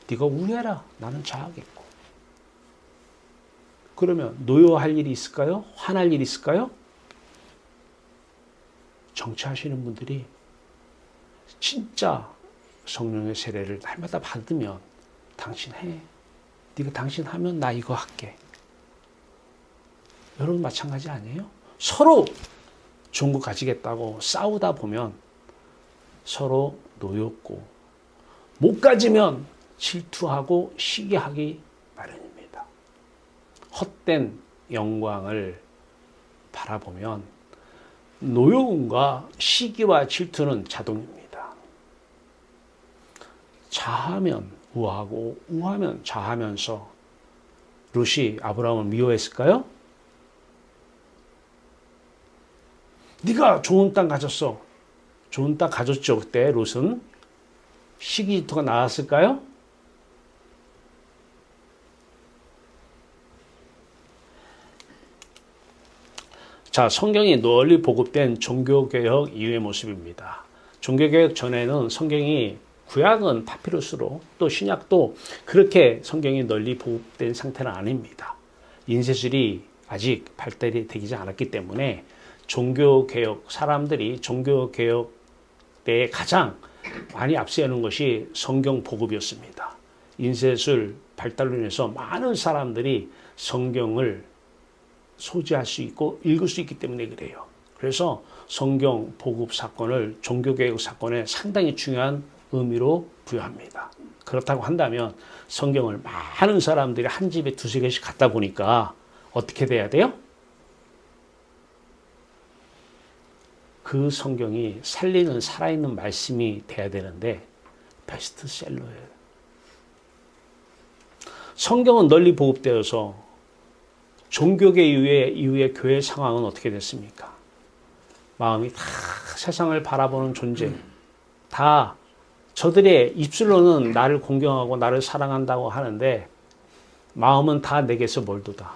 네가 우해라. 나는 좌하겠고. 그러면 노여할 일이 있을까요? 화날 일이 있을까요? 정치하시는 분들이 진짜 성령의 세례를 날마다 받으면 당신 해. 네가 당신 하면 나 이거 할게. 여러분 마찬가지 아니에요? 서로 좋은 거 가지겠다고 싸우다 보면 서로 노엽고, 못 가지면 질투하고 시기하기 마련입니다. 헛된 영광을 바라보면 노여움과 시기와 질투는 자동입니다. 좌하면 우하고 우하면 좌하면서 롯이 아브라함을 미워했을까요? 네가 좋은 땅 가졌어. 좋은 땅 가졌죠. 그때 롯은. 시기 질투가 나왔을까요? 자, 성경이 널리 보급된 종교개혁 이후의 모습입니다. 종교개혁 전에는 성경이, 구약은 파피루스로, 또 신약도 그렇게 성경이 널리 보급된 상태는 아닙니다. 인쇄술이 아직 발달이 되지 않았기 때문에 종교개혁, 사람들이 종교개혁 때에 가장 많이 앞세우는 것이 성경 보급이었습니다. 인쇄술 발달로 인해서 많은 사람들이 성경을 소지할 수 있고 읽을 수 있기 때문에 그래요. 그래서 성경 보급 사건을 종교개혁 사건에 상당히 중요한 의미로 부여합니다. 그렇다고 한다면 성경을 많은 사람들이 한 집에 두세 개씩 갖다 보니까 어떻게 돼야 돼요? 그 성경이 살리는 살아있는 말씀이 돼야 되는데 베스트셀러예요. 성경은 널리 보급되어서 종교계 이후에 교회 상황은 어떻게 됐습니까? 마음이 다 세상을 바라보는 존재, 다 저들의 입술로는 나를 공경하고 나를 사랑한다고 하는데 마음은 다 내게서 멀도다.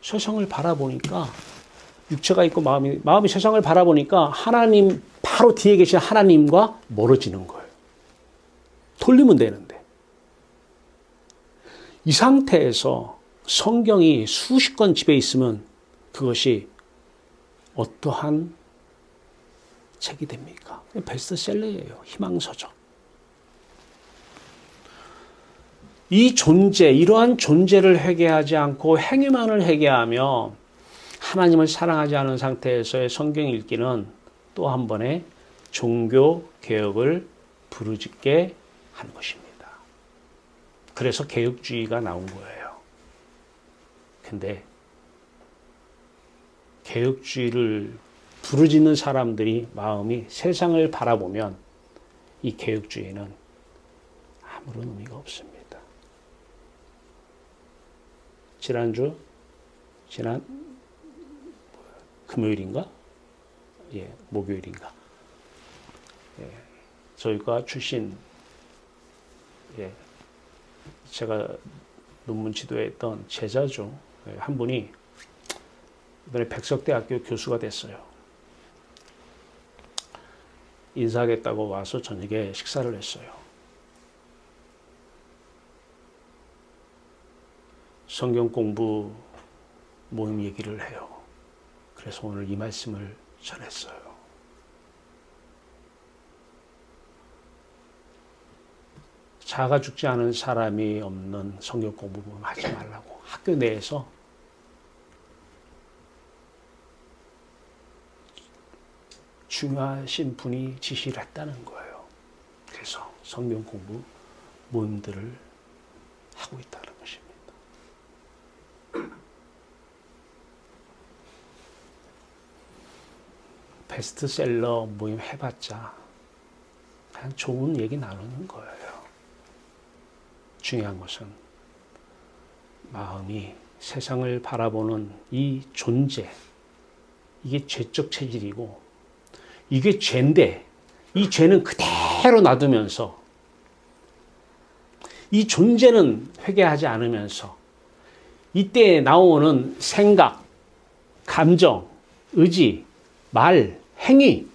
세상을 바라보니까, 육체가 있고 마음이 세상을 바라보니까 하나님, 바로 뒤에 계신 하나님과 멀어지는 거예요. 돌리면 되는데. 이 상태에서 성경이 수십 권 집에 있으면 그것이 어떠한 책이 됩니까? 베스트셀러예요. 희망서적. 이 존재, 이러한 존재를 회개하지 않고 행위만을 회개하며 하나님을 사랑하지 않은 상태에서의 성경 읽기는 또 한 번의 종교 개혁을 부르짖게 한 것입니다. 그래서 개혁주의가 나온 거예요. 근데 개혁주의를 부르짖는 사람들이 마음이 세상을 바라보면 이 개혁주의는 아무런 의미가 없습니다. 지난 금요일인가? 예, 목요일인가? 예, 저희가 출신, 예, 제가 논문 지도했던 제자죠. 한 분이 이번에 백석대학교 교수가 됐어요. 인사하겠다고 와서 저녁에 식사를 했어요. 성경 공부 모임 얘기를 해요. 그래서 오늘 이 말씀을 전했어요. 자가 죽지 않은 사람이 없는 성경 공부 모임 하지 말라고 학교 내에서 중요하신 분이 지시를 했다는 거예요. 그래서 성경 공부 모임들을 하고 있다는 것입니다. 베스트셀러 모임 해봤자 그냥 좋은 얘기 나누는 거예요. 중요한 것은 마음이 세상을 바라보는 이 존재, 이게 죄적 체질이고 이게 죄인데 이 죄는 그대로 놔두면서 이 존재는 회개하지 않으면서 이때 나오는 생각, 감정, 의지, 말, 행위,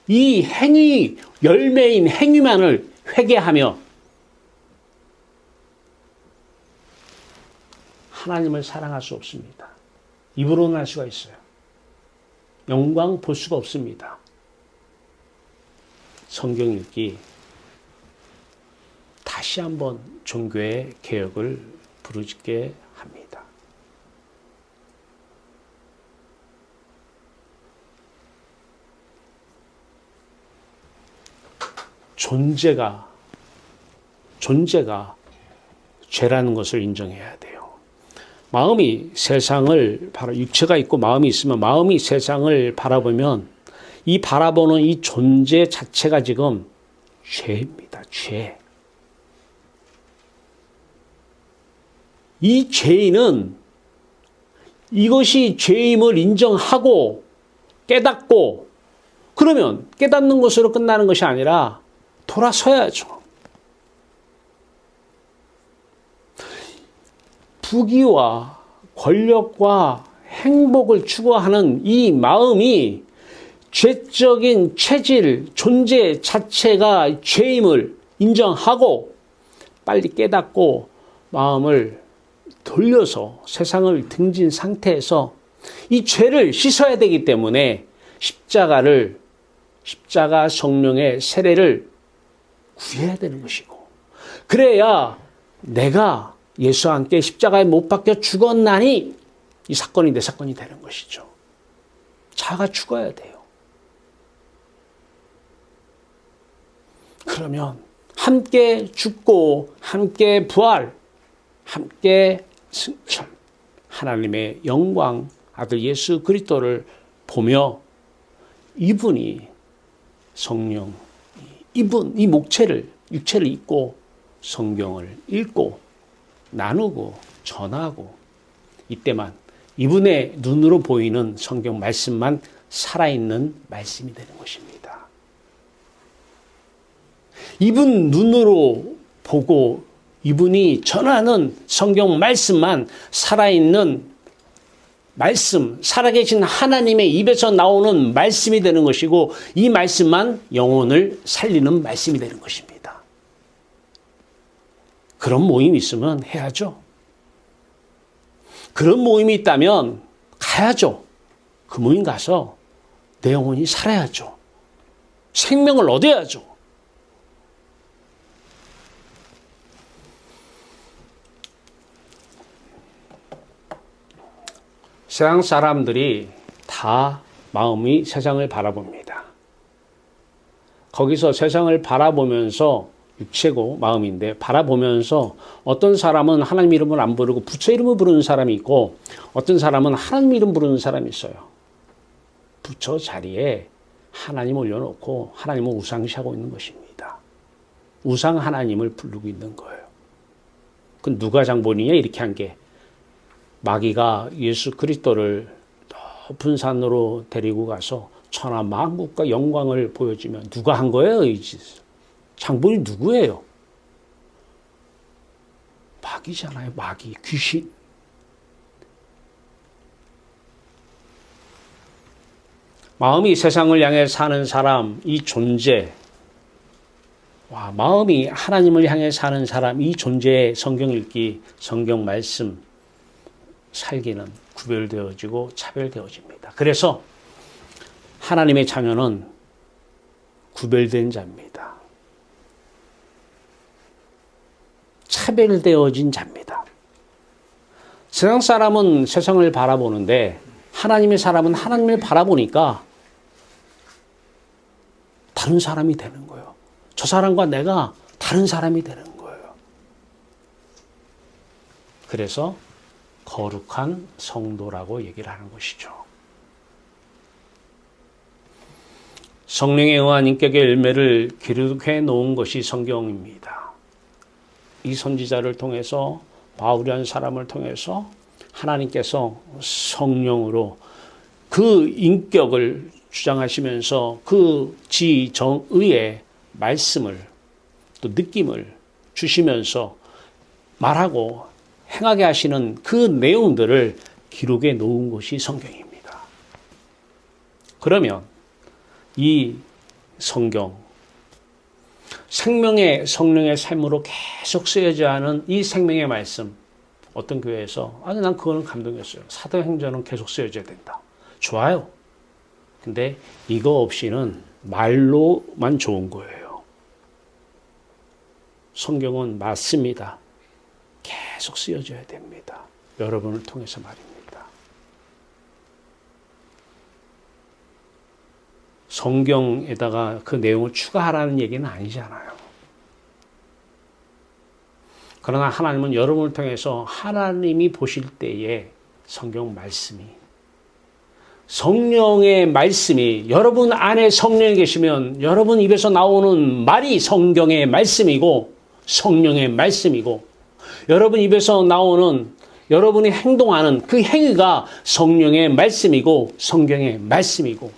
이 행위, 열매인 행위만을 회개하며 하나님을 사랑할 수 없습니다. 입으로는 할 수가 있어요. 영광 볼 수가 없습니다. 성경 읽기 다시 한번 종교의 개혁을 부르짖게 합니다. 존재가 죄라는 것을 인정해야 돼요. 마음이 세상을 육체가 있고 마음이 있으면 마음이 세상을 바라보면 이 바라보는 이 존재 자체가 지금 죄입니다. 죄. 이 죄인은 이것이 죄임을 인정하고 깨닫고 그러면 깨닫는 것으로 끝나는 것이 아니라 돌아서야죠. 부귀와 권력과 행복을 추구하는 이 마음이 죄적인 체질, 존재 자체가 죄임을 인정하고 빨리 깨닫고 마음을 돌려서 세상을 등진 상태에서 이 죄를 씻어야 되기 때문에 십자가 성령의 세례를 구해야 되는 것이고 그래야 내가 예수와 함께 십자가에 못 박혀 죽었나니 이 사건이 내 사건이 되는 것이죠. 자가 죽어야 돼요. 그러면 함께 죽고 함께 부활, 함께 승천, 하나님의 영광 아들 예수 그리스도를 보며 이분이 성령, 이분 이 육체를 입고 성경을 읽고 나누고 전하고 이때만 이분의 눈으로 보이는 성경 말씀만 살아있는 말씀이 되는 것입니다. 이분 눈으로 보고 이분이 전하는 성경 말씀만 살아있는 말씀, 살아계신 하나님의 입에서 나오는 말씀이 되는 것이고 이 말씀만 영혼을 살리는 말씀이 되는 것입니다. 그런 모임이 있으면 해야죠. 그런 모임이 있다면 가야죠. 그 모임 가서 내 영혼이 살아야죠. 생명을 얻어야죠. 세상 사람들이 다 마음이 세상을 바라봅니다. 거기서 세상을 바라보면서 육체고 마음인데 바라보면서 어떤 사람은 하나님 이름을 안 부르고 부처 이름을 부르는 사람이 있고 어떤 사람은 하나님 이름 부르는 사람이 있어요. 부처 자리에 하나님 올려놓고 하나님을 우상시하고 있는 것입니다. 우상 하나님을 부르고 있는 거예요. 그건 누가 장본이냐 이렇게 한 게 마귀가 예수 그리스도를 높은 산으로 데리고 가서 천하 만국과 영광을 보여주면 누가 한 거예요? 이 짓을. 장본이 누구예요? 마귀잖아요. 마귀, 귀신. 마음이 세상을 향해 사는 사람, 이 존재, 마음이 하나님을 향해 사는 사람, 이 존재의 성경 읽기, 성경 말씀, 살기는 구별되어지고 차별되어집니다. 그래서 하나님의 자녀는 구별된 자입니다. 차별되어진 자입니다. 세상 사람은 세상을 바라보는데 하나님의 사람은 하나님을 바라보니까 다른 사람이 되는 거예요. 저 사람과 내가 다른 사람이 되는 거예요. 그래서 거룩한 성도라고 얘기를 하는 것이죠. 성령에 의한 인격의 열매를 기록해 놓은 것이 성경입니다. 이 선지자를 통해서 바울이라는 사람을 통해서 하나님께서 성령으로 그 인격을 주장하시면서 그 지정의의 말씀을 또 느낌을 주시면서 말하고 행하게 하시는 그 내용들을 기록해 놓은 것이 성경입니다. 그러면 이 성경, 생명의 성령의 삶으로 계속 쓰여져 하는 이 생명의 말씀, 어떤 교회에서 난 그거는 감동이었어요. 사도행전은 계속 쓰여져야 된다. 좋아요. 근데 이거 없이는 말로만 좋은 거예요. 성경은 맞습니다. 계속 쓰여져야 됩니다. 여러분을 통해서 말입니다. 성경에다가 그 내용을 추가하라는 얘기는 아니잖아요. 그러나 하나님은 여러분을 통해서 하나님이 보실 때에 성경 말씀이, 성령의 말씀이 여러분 안에 성령이 계시면 여러분 입에서 나오는 말이 성경의 말씀이고 성령의 말씀이고, 여러분 입에서 나오는 여러분이 행동하는 그 행위가 성령의 말씀이고 성경의 말씀이고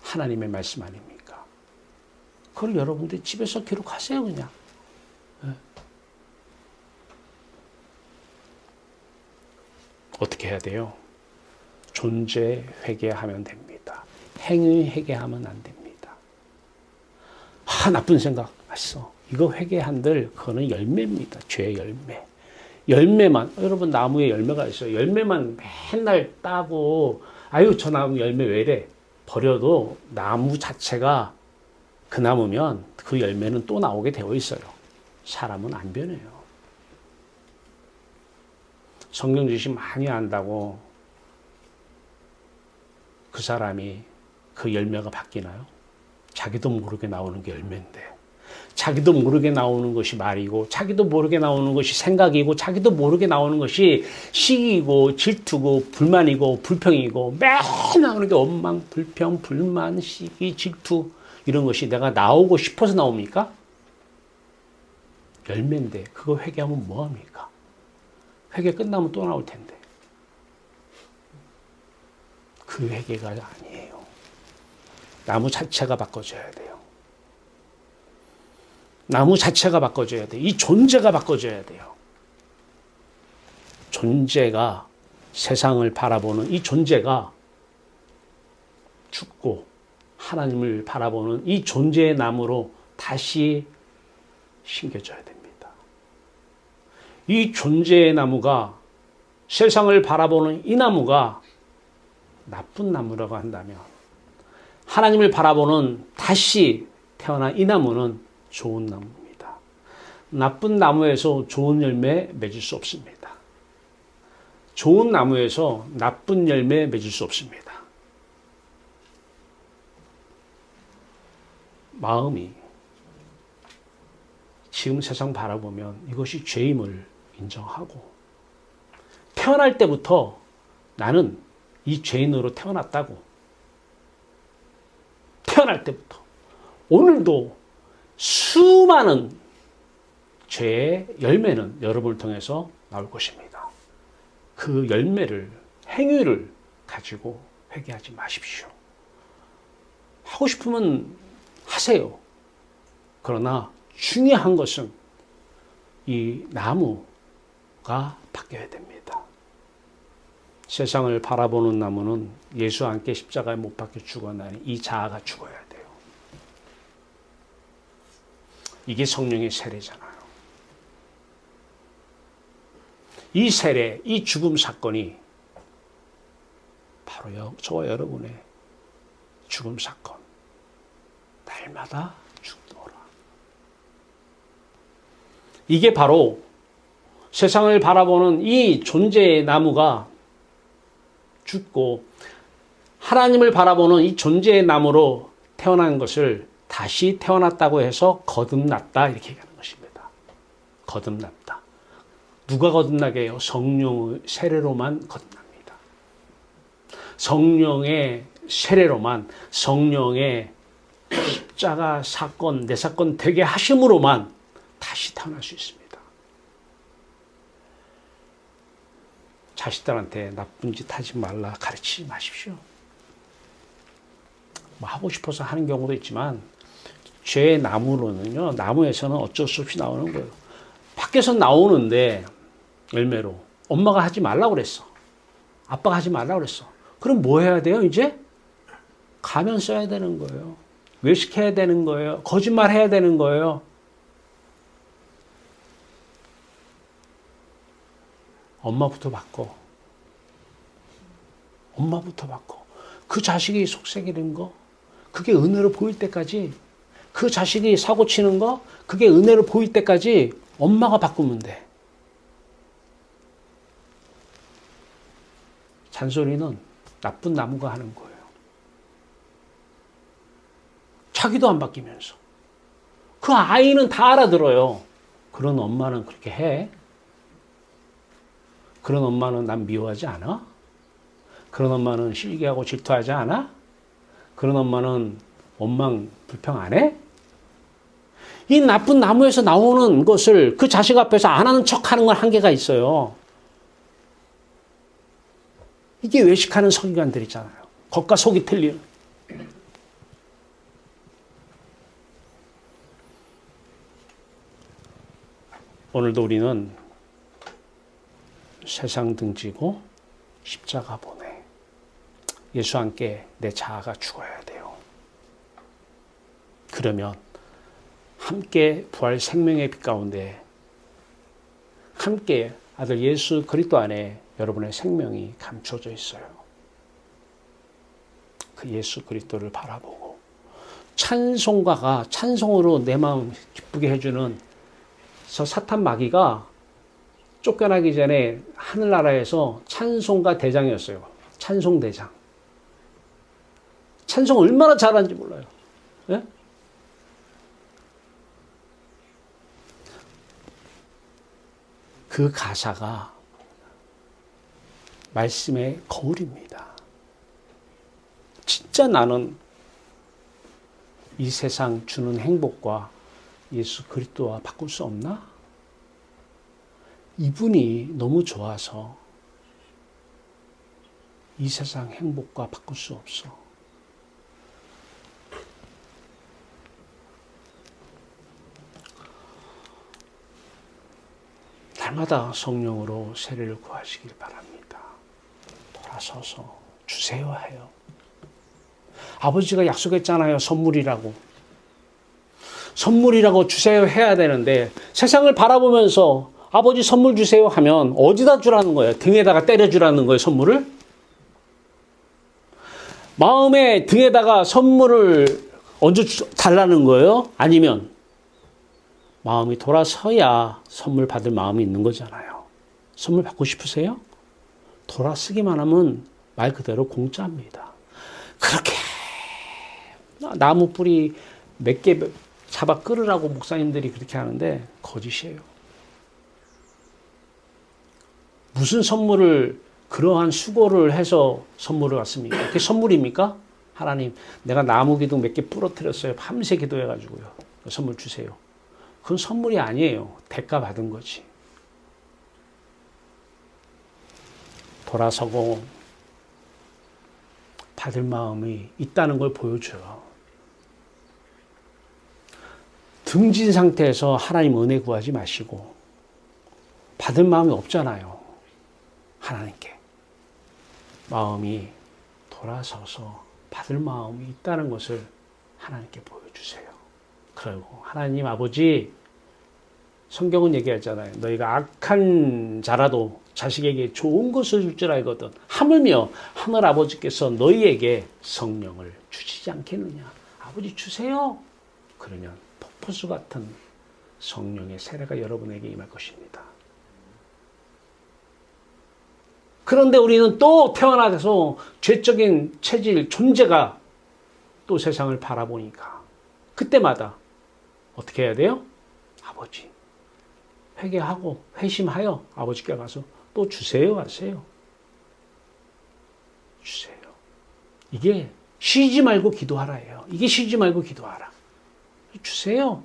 하나님의 말씀 아닙니까? 그걸 여러분들 집에서 기록하세요. 그냥. 어떻게 해야 돼요? 존재 회개하면 됩니다. 행위 회개하면 안 됩니다. 나쁜 생각 했어. 이거 회개한들 그거는 열매입니다. 죄의 열매. 열매만, 여러분 나무에 열매가 있어요. 열매만 맨날 따고 저 나무 열매 왜 이래? 버려도 나무 자체가 그 나무면 그 열매는 또 나오게 되어 있어요. 사람은 안 변해요. 성경 지식 많이 안다고 그 사람이 그 열매가 바뀌나요? 자기도 모르게 나오는 게 열매인데, 자기도 모르게 나오는 것이 말이고, 자기도 모르게 나오는 것이 생각이고, 자기도 모르게 나오는 것이 시기이고, 질투고, 불만이고, 불평이고, 매일 나오는 게 원망, 불평, 불만, 시기, 질투, 이런 것이 내가 나오고 싶어서 나옵니까? 열매인데 그거 회개하면 뭐합니까? 회개 끝나면 또 나올 텐데. 그 회개가 아니에요. 나무 자체가 바꿔줘야 돼요. 나무 자체가 바꿔줘야 돼요. 이 존재가 바꿔줘야 돼요. 존재가, 세상을 바라보는 이 존재가 죽고 하나님을 바라보는 이 존재의 나무로 다시 심겨져야 됩니다. 이 존재의 나무가, 세상을 바라보는 이 나무가 나쁜 나무라고 한다면, 하나님을 바라보는 다시 태어난 이 나무는 좋은 나무입니다. 나쁜 나무에서 좋은 열매 맺을 수 없습니다. 좋은 나무에서 나쁜 열매 맺을 수 없습니다. 마음이 지금 세상 바라보면 이것이 죄임을 인정하고, 태어날 때부터 나는 이 죄인으로 태어났다고, 태어날 때부터 오늘도 수많은 죄의 열매는 여러분을 통해서 나올 것입니다. 그 열매를, 행위를 가지고 회개하지 마십시오. 하고 싶으면 하세요. 그러나 중요한 것은 이 나무가 바뀌어야 됩니다. 세상을 바라보는 나무는 예수와 함께 십자가에 못 박혀 죽어나니 이 자아가 죽어야 돼요. 이게 성령의 세례잖아요. 이 세례, 이 죽음 사건이 바로 저와 여러분의 죽음 사건. 날마다 죽노라. 이게 바로 세상을 바라보는 이 존재의 나무가 죽고 하나님을 바라보는 이 존재의 나무로 태어난 것을 다시 태어났다고 해서 거듭났다 이렇게 얘기하는 것입니다. 거듭났다. 누가 거듭나게 해요? 성령의 세례로만 거듭납니다. 성령의 세례로만, 성령의 십자가 사건, 내 사건 되게 하심으로만 다시 태어날 수 있습니다. 자식들한테 나쁜 짓 하지 말라 가르치지 마십시오. 뭐 하고 싶어서 하는 경우도 있지만 죄의 나무로는요, 나무에서는 어쩔 수 없이 나오는 거예요. 밖에서 나오는데 열매로 엄마가 하지 말라고 그랬어. 아빠가 하지 말라고 그랬어. 그럼 뭐 해야 돼요? 이제 가면 써야 되는 거예요. 외식해야 되는 거예요. 거짓말 해야 되는 거예요. 엄마부터 바꿔. 엄마부터 바꿔. 그 자식이 속삭이는 거, 그게 은혜로 보일 때까지, 그 자식이 사고 치는 거, 그게 은혜로 보일 때까지 엄마가 바꾸면 돼. 잔소리는 나쁜 나무가 하는 거예요. 자기도 안 바뀌면서. 그 아이는 다 알아들어요. 그런 엄마는 그렇게 해? 그런 엄마는 난 미워하지 않아? 그런 엄마는 시기하고 질투하지 않아? 그런 엄마는 원망 불평 안 해? 이 나쁜 나무에서 나오는 것을 그 자식 앞에서 안 하는 척 하는 건 한계가 있어요. 이게 외식하는 서기관들 있잖아요. 겉과 속이 틀린. 오늘도 우리는 세상 등지고 십자가 보내. 예수와 함께 내 자아가 죽어야 돼요. 그러면 함께 부활 생명의 빛 가운데 함께 아들 예수 그리스도 안에 여러분의 생명이 감춰져 있어요. 그 예수 그리스도를 바라보고 찬송가가 찬송으로 내 마음 기쁘게 해주는 저 사탄 마귀가 쫓겨나기 전에 하늘나라에서 찬송가 대장이었어요. 찬송 대장. 찬송 얼마나 잘하는지 몰라요. 네? 그 가사가 말씀의 거울입니다. 진짜 나는 이 세상 주는 행복과 예수 그리스도와 바꿀 수 없나? 이분이 너무 좋아서 이 세상 행복과 바꿀 수 없어. 날마다 성령으로 세례를 구하시길 바랍니다. 돌아서서 주세요 해요. 아버지가 약속했잖아요. 선물이라고. 선물이라고 주세요 해야 되는데 세상을 바라보면서 아버지 선물 주세요 하면 어디다 주라는 거예요? 등에다가 때려주라는 거예요, 선물을? 마음의 등에다가 선물을 얹어 달라는 거예요? 아니면 마음이 돌아서야 선물 받을 마음이 있는 거잖아요. 선물 받고 싶으세요? 돌아서기만 하면 말 그대로 공짜입니다. 그렇게 나무 뿌리 몇 개 잡아 끌으라고 목사님들이 그렇게 하는데 거짓이에요. 무슨 선물을 그러한 수고를 해서 선물을 왔습니까? 그게 선물입니까? 하나님, 내가 나무 기둥 몇 개 부러뜨렸어요. 밤새 기도해가지고요. 선물 주세요. 그건 선물이 아니에요. 대가 받은 거지. 돌아서고 받을 마음이 있다는 걸 보여줘요. 등진 상태에서 하나님 은혜 구하지 마시고 받을 마음이 없잖아요. 하나님께. 마음이 돌아서서 받을 마음이 있다는 것을 하나님께 보여주세요. 그리고 하나님 아버지, 성경은 얘기하잖아요. 너희가 악한 자라도 자식에게 좋은 것을 줄 줄 알거든. 하물며 하늘 아버지께서 너희에게 성령을 주시지 않겠느냐. 아버지 주세요. 그러면 폭포수 같은 성령의 세례가 여러분에게 임할 것입니다. 그런데 우리는 또 태어나서 죄적인 체질, 존재가 또 세상을 바라보니까 그때마다 어떻게 해야 돼요? 아버지, 회개하고 회심하여 아버지께 가서 또 주세요 하세요. 주세요. 이게 쉬지 말고 기도하라예요. 이게 쉬지 말고 기도하라. 주세요.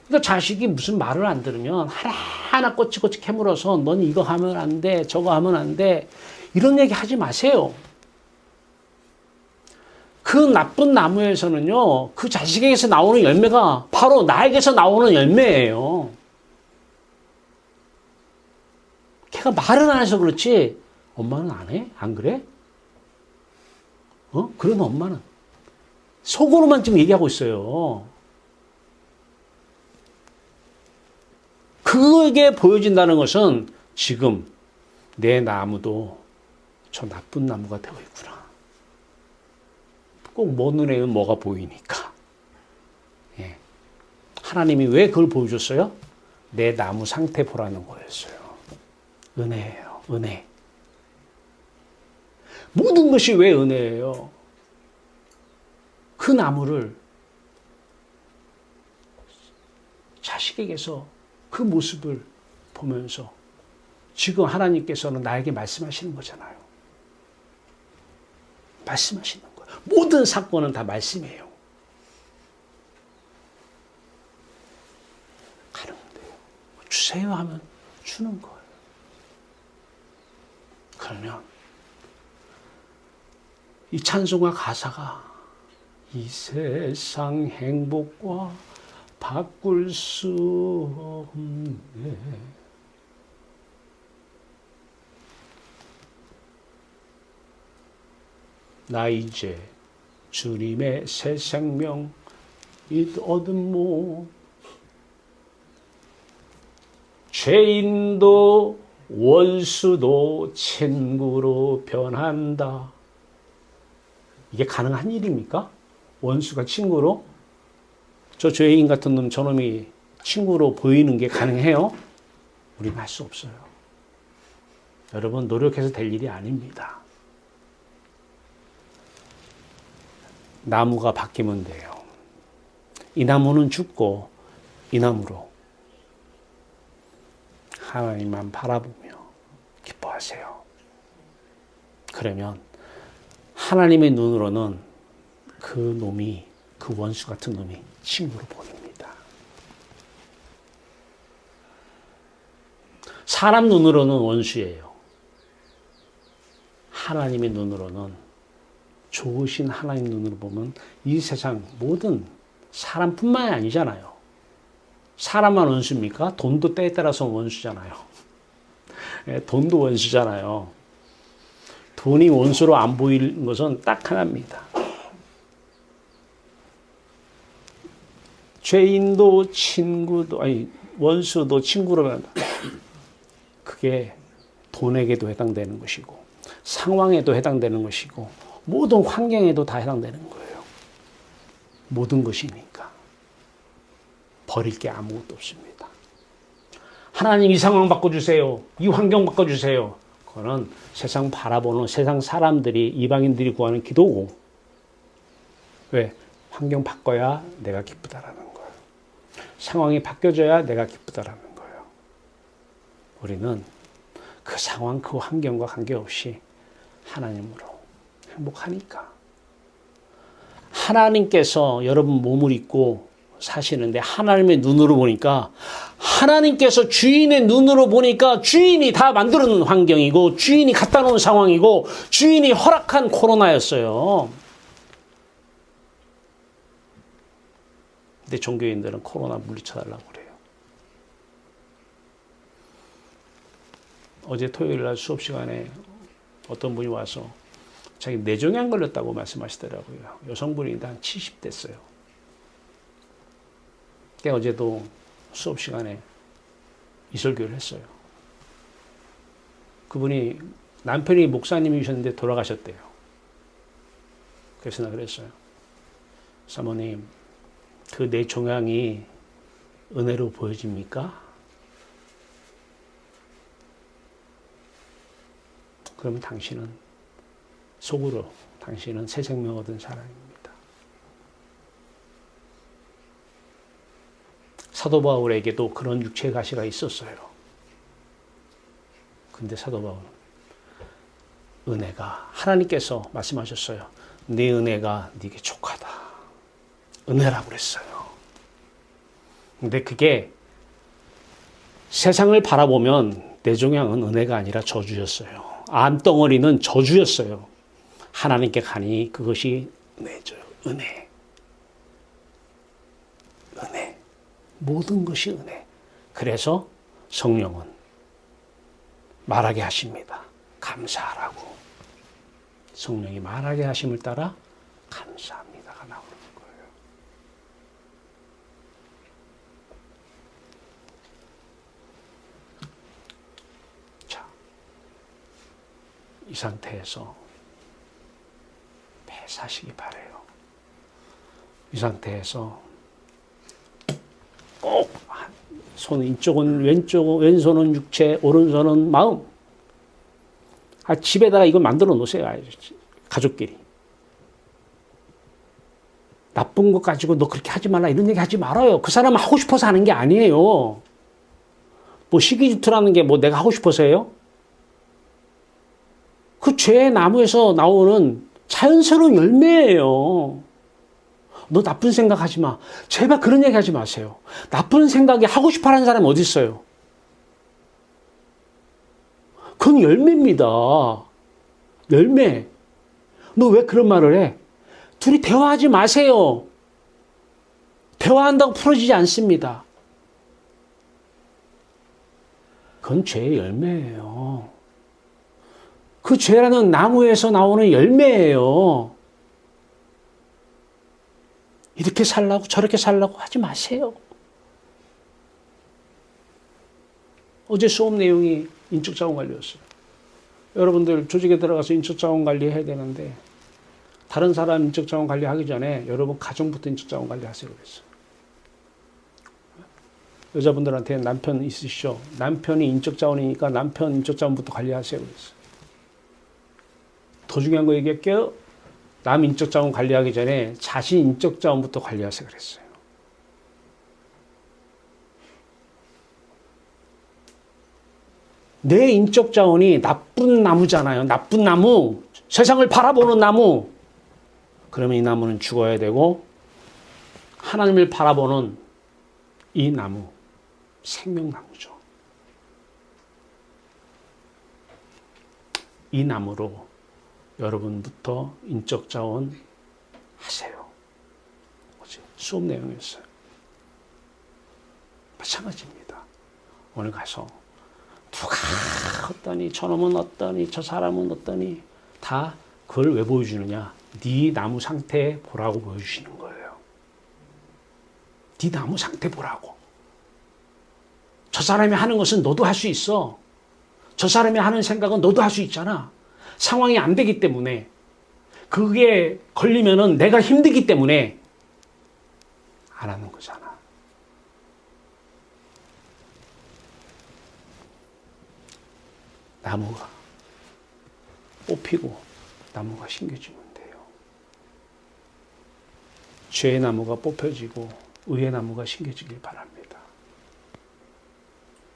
그러니까 자식이 무슨 말을 안 들으면 하나하나 꼬치꼬치 캐물어서 넌 이거 하면 안 돼, 저거 하면 안 돼. 이런 얘기 하지 마세요. 그 나쁜 나무에서는요, 그 자식에게서 나오는 열매가 바로 나에게서 나오는 열매예요. 걔가 말은 안 해서 그렇지, 엄마는 안 해? 안 그래? 그런 엄마는 속으로만 지금 얘기하고 있어요. 그게 보여진다는 것은 지금 내 나무도 저 나쁜 나무가 되어 있구나. 꼭 뭐 눈에는 뭐가 보이니까. 예. 하나님이 왜 그걸 보여줬어요? 내 나무 상태 보라는 거였어요. 은혜예요. 은혜. 모든 것이 왜 은혜예요? 그 나무를 자식에게서 그 모습을 보면서 지금 하나님께서는 나에게 말씀하시는 거잖아요. 말씀하시는 거예요. 모든 사건은 다 말씀이에요. 가는데요. 주세요 하면 주는 거예요. 그러면 이 찬송가 가사가 이 세상 행복과 바꿀 수 없네. 나 이제 주님의 새 생명 얻은 몸 죄인도 원수도 친구로 변한다. 이게 가능한 일입니까? 원수가 친구로? 저 죄인 같은 놈, 저놈이 친구로 보이는 게 가능해요? 우리는 할 수 없어요. 여러분, 노력해서 될 일이 아닙니다. 나무가 바뀌면 돼요. 이 나무는 죽고 이 나무로 하나님만 바라보며 기뻐하세요. 그러면 하나님의 눈으로는 그 놈이, 그 원수 같은 놈이 친구로 보입니다. 사람 눈으로는 원수예요. 하나님의 눈으로는, 좋으신 하나님 눈으로 보면 이 세상 모든 사람뿐만이 아니잖아요. 사람만 원수입니까? 돈도 때에 따라서 원수잖아요. 돈도 원수잖아요. 돈이 원수로 안 보이는 것은 딱 하나입니다. 죄인도 친구도, 아니, 원수도 친구로 변한다. 그게 돈에게도 해당되는 것이고, 상황에도 해당되는 것이고, 모든 환경에도 다 해당되는 거예요. 모든 것이니까. 버릴 게 아무것도 없습니다. 하나님 이 상황 바꿔주세요. 이 환경 바꿔주세요. 그거는 세상 바라보는 세상 사람들이, 이방인들이 구하는 기도고, 왜? 환경 바꿔야 내가 기쁘다라는 거예요. 상황이 바뀌어져야 내가 기쁘다라는 거예요. 우리는 그 상황, 그 환경과 관계없이 하나님으로 행복하니까. 하나님께서 여러분 몸을 입고 사시는데 하나님의 눈으로 보니까, 하나님께서 주인의 눈으로 보니까 주인이 다 만들어 놓은 환경이고, 주인이 갖다 놓은 상황이고, 주인이 허락한 코로나였어요. 근데 종교인들은 코로나 물리쳐달라고 그래요. 어제 토요일 날 수업 시간에 어떤 분이 와서 자기 뇌종양 걸렸다고 말씀하시더라고요. 여성분인데 한 70 됐어요. 어제도 수업 시간에 이설교를 했어요. 그분이 남편이 목사님이셨는데 돌아가셨대요. 그래서 내가 그랬어요. 사모님, 그 뇌종양이 은혜로 보여집니까? 그러면 당신은 속으로 당신은 새 생명 얻은 사람입니다. 사도 바울에게도 그런 육체의 가시가 있었어요. 근데 사도 바울은 은혜가 하나님께서 말씀하셨어요. 네 은혜가 네게 족하다. 은혜라고 그랬어요. 근데 그게 세상을 바라보면 뇌종양은 은혜가 아니라 저주였어요. 암덩어리는 저주였어요. 하나님께 가니 그것이 은혜죠. 은혜. 은혜. 모든 것이 은혜. 그래서 성령은 말하게 하십니다. 감사하라고. 성령이 말하게 하심을 따라 감사합니다가 나오는 거예요. 자, 이 상태에서 배 사시기 바래요. 이 상태에서 꼭 손 이쪽은 왼손은 육체, 오른손은 마음. 집에다가 이걸 만들어 놓으세요. 가족끼리. 나쁜 것 가지고 너 그렇게 하지 말라 이런 얘기 하지 말아요. 그 사람은 하고 싶어서 하는 게 아니에요. 뭐 시기질투라는 게 뭐 내가 하고 싶어서 해요? 그 죄의 나무에서 나오는 자연스러운 열매예요. 너 나쁜 생각 하지 마. 제발 그런 얘기 하지 마세요. 나쁜 생각이 하고 싶어 하는 사람이 어디 있어요? 그건 열매입니다. 열매. 너 왜 그런 말을 해? 둘이 대화하지 마세요. 대화한다고 풀어지지 않습니다. 그건 죄의 열매예요. 그 죄라는 나무에서 나오는 열매예요. 이렇게 살라고 저렇게 살라고 하지 마세요. 어제 수업 내용이 인적자원관리였어요. 여러분들 조직에 들어가서 인적자원관리 해야 되는데 다른 사람 인적자원관리 하기 전에 여러분 가정부터 인적자원관리 하세요 그랬어요. 여자분들한테 남편 있으시죠? 남편이 인적자원이니까 남편 인적자원부터 관리하세요 그랬어요. 더 중요한 거 얘기할게요. 남 인적자원 관리하기 전에 자신 인적자원부터 관리하세요 그랬어요. 내 인적자원이 나쁜 나무잖아요. 나쁜 나무. 세상을 바라보는 나무. 그러면 이 나무는 죽어야 되고 하나님을 바라보는 이 나무. 생명나무죠. 이 나무로 여러분부터 인적자원 하세요. 어제 수업 내용이었어요. 마찬가지입니다. 오늘 가서 누가 어떠니 저놈은 어떠니 저 사람은 어떠니 다 그걸 왜 보여주느냐. 네 나무 상태 보라고 보여주시는 거예요. 네 나무 상태 보라고. 저 사람이 하는 것은 너도 할 수 있어. 저 사람이 하는 생각은 너도 할 수 있잖아. 상황이 안 되기 때문에 그게 걸리면은 내가 힘들기 때문에 안 하는 거잖아. 나무가 뽑히고 나무가 심겨지면 돼요. 죄의 나무가 뽑혀지고 의의 나무가 심겨지길 바랍니다.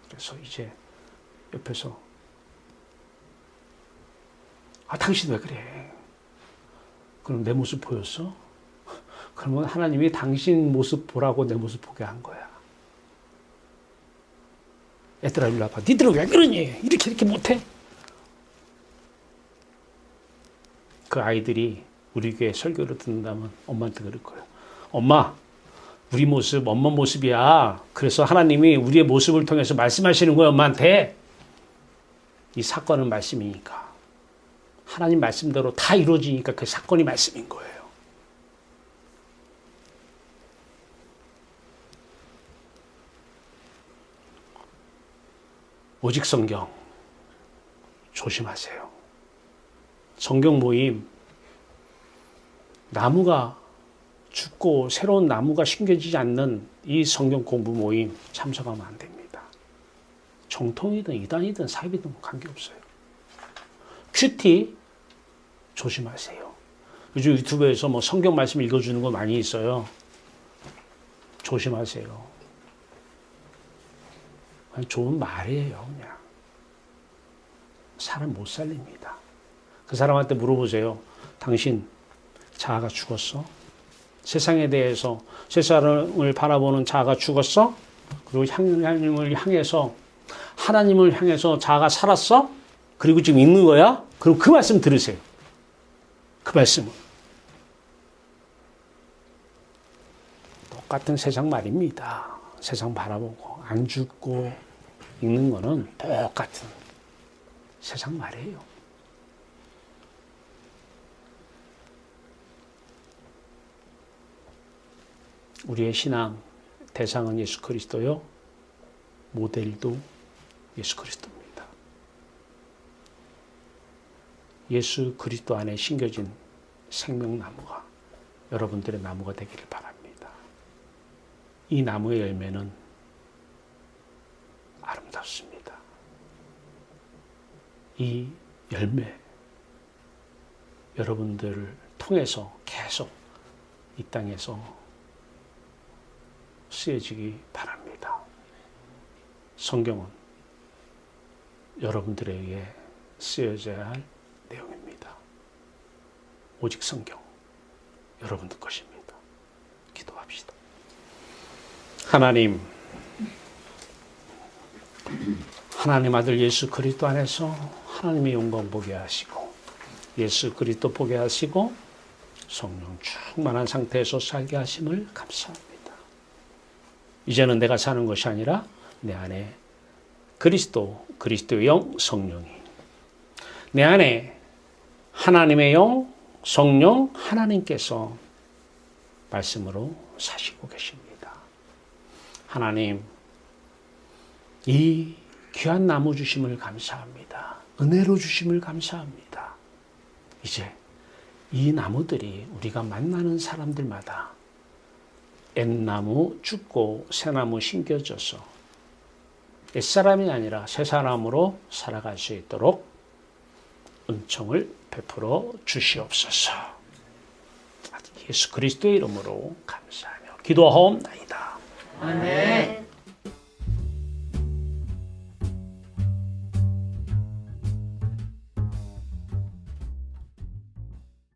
그래서 이제 옆에서 당신 왜 그래? 그럼 내 모습 보였어? 그러면 하나님이 당신 모습 보라고 내 모습 보게 한 거야. 얘들아 일로 와봐. 니들은 왜 그러니? 이렇게 못해? 그 아이들이 우리 교회 설교를 듣는다면 엄마한테 그럴 거예요. 엄마, 우리 모습 엄마 모습이야. 그래서 하나님이 우리의 모습을 통해서 말씀하시는 거야 엄마한테. 이 사건은 말씀이니까. 하나님 말씀대로 다 이루어지니까 그 사건이 말씀인 거예요. 오직 성경 조심하세요. 성경 모임, 나무가 죽고 새로운 나무가 심겨지지 않는 이 성경 공부 모임 참석하면 안 됩니다. 정통이든 이단이든 사입이든 관계없어요. 큐티 조심하세요. 요즘 유튜브에서 뭐 성경 말씀 읽어주는 거 많이 있어요. 조심하세요. 그냥 좋은 말이에요, 그냥. 사람 못 살립니다. 그 사람한테 물어보세요. 당신 자아가 죽었어? 세상에 대해서 세상을 바라보는 자아가 죽었어? 그리고 하나님을 향해서 자아가 살았어? 그리고 지금 있는 거야? 그럼 그 말씀 들으세요. 그 말씀은. 똑같은 세상 말입니다. 세상 바라보고 안 죽고 읽는 거는 똑같은 세상 말이에요. 우리의 신앙 대상은 예수 그리스도요. 모델도 예수 그리스도입니다. 예수 그리스도 안에 심겨진 생명나무가 여러분들의 나무가 되기를 바랍니다. 이 나무의 열매는 아름답습니다. 이 열매 여러분들을 통해서 계속 이 땅에서 쓰여지기 바랍니다. 성경은 여러분들에 의해 쓰여져야 할 내용입니다. 오직 성경 여러분들 것입니다. 기도합시다. 하나님 아들 예수 그리스도 안에서 하나님의 영광 보게 하시고 예수 그리스도 보게 하시고 성령 충만한 상태에서 살게 하심을 감사합니다. 이제는 내가 사는 것이 아니라 내 안에 그리스도의 영, 성령이 내 안에 하나님의 영, 성령, 하나님께서 말씀으로 사시고 계십니다. 하나님, 이 귀한 나무 주심을 감사합니다. 은혜로 주심을 감사합니다. 이제 이 나무들이 우리가 만나는 사람들마다 옛나무 죽고 새나무 심겨져서 옛사람이 아니라 새사람으로 살아갈 수 있도록 은총을 베풀어 주시옵소서. 예수 그리스도의 이름으로 감사하며 기도하옵나이다. 아멘.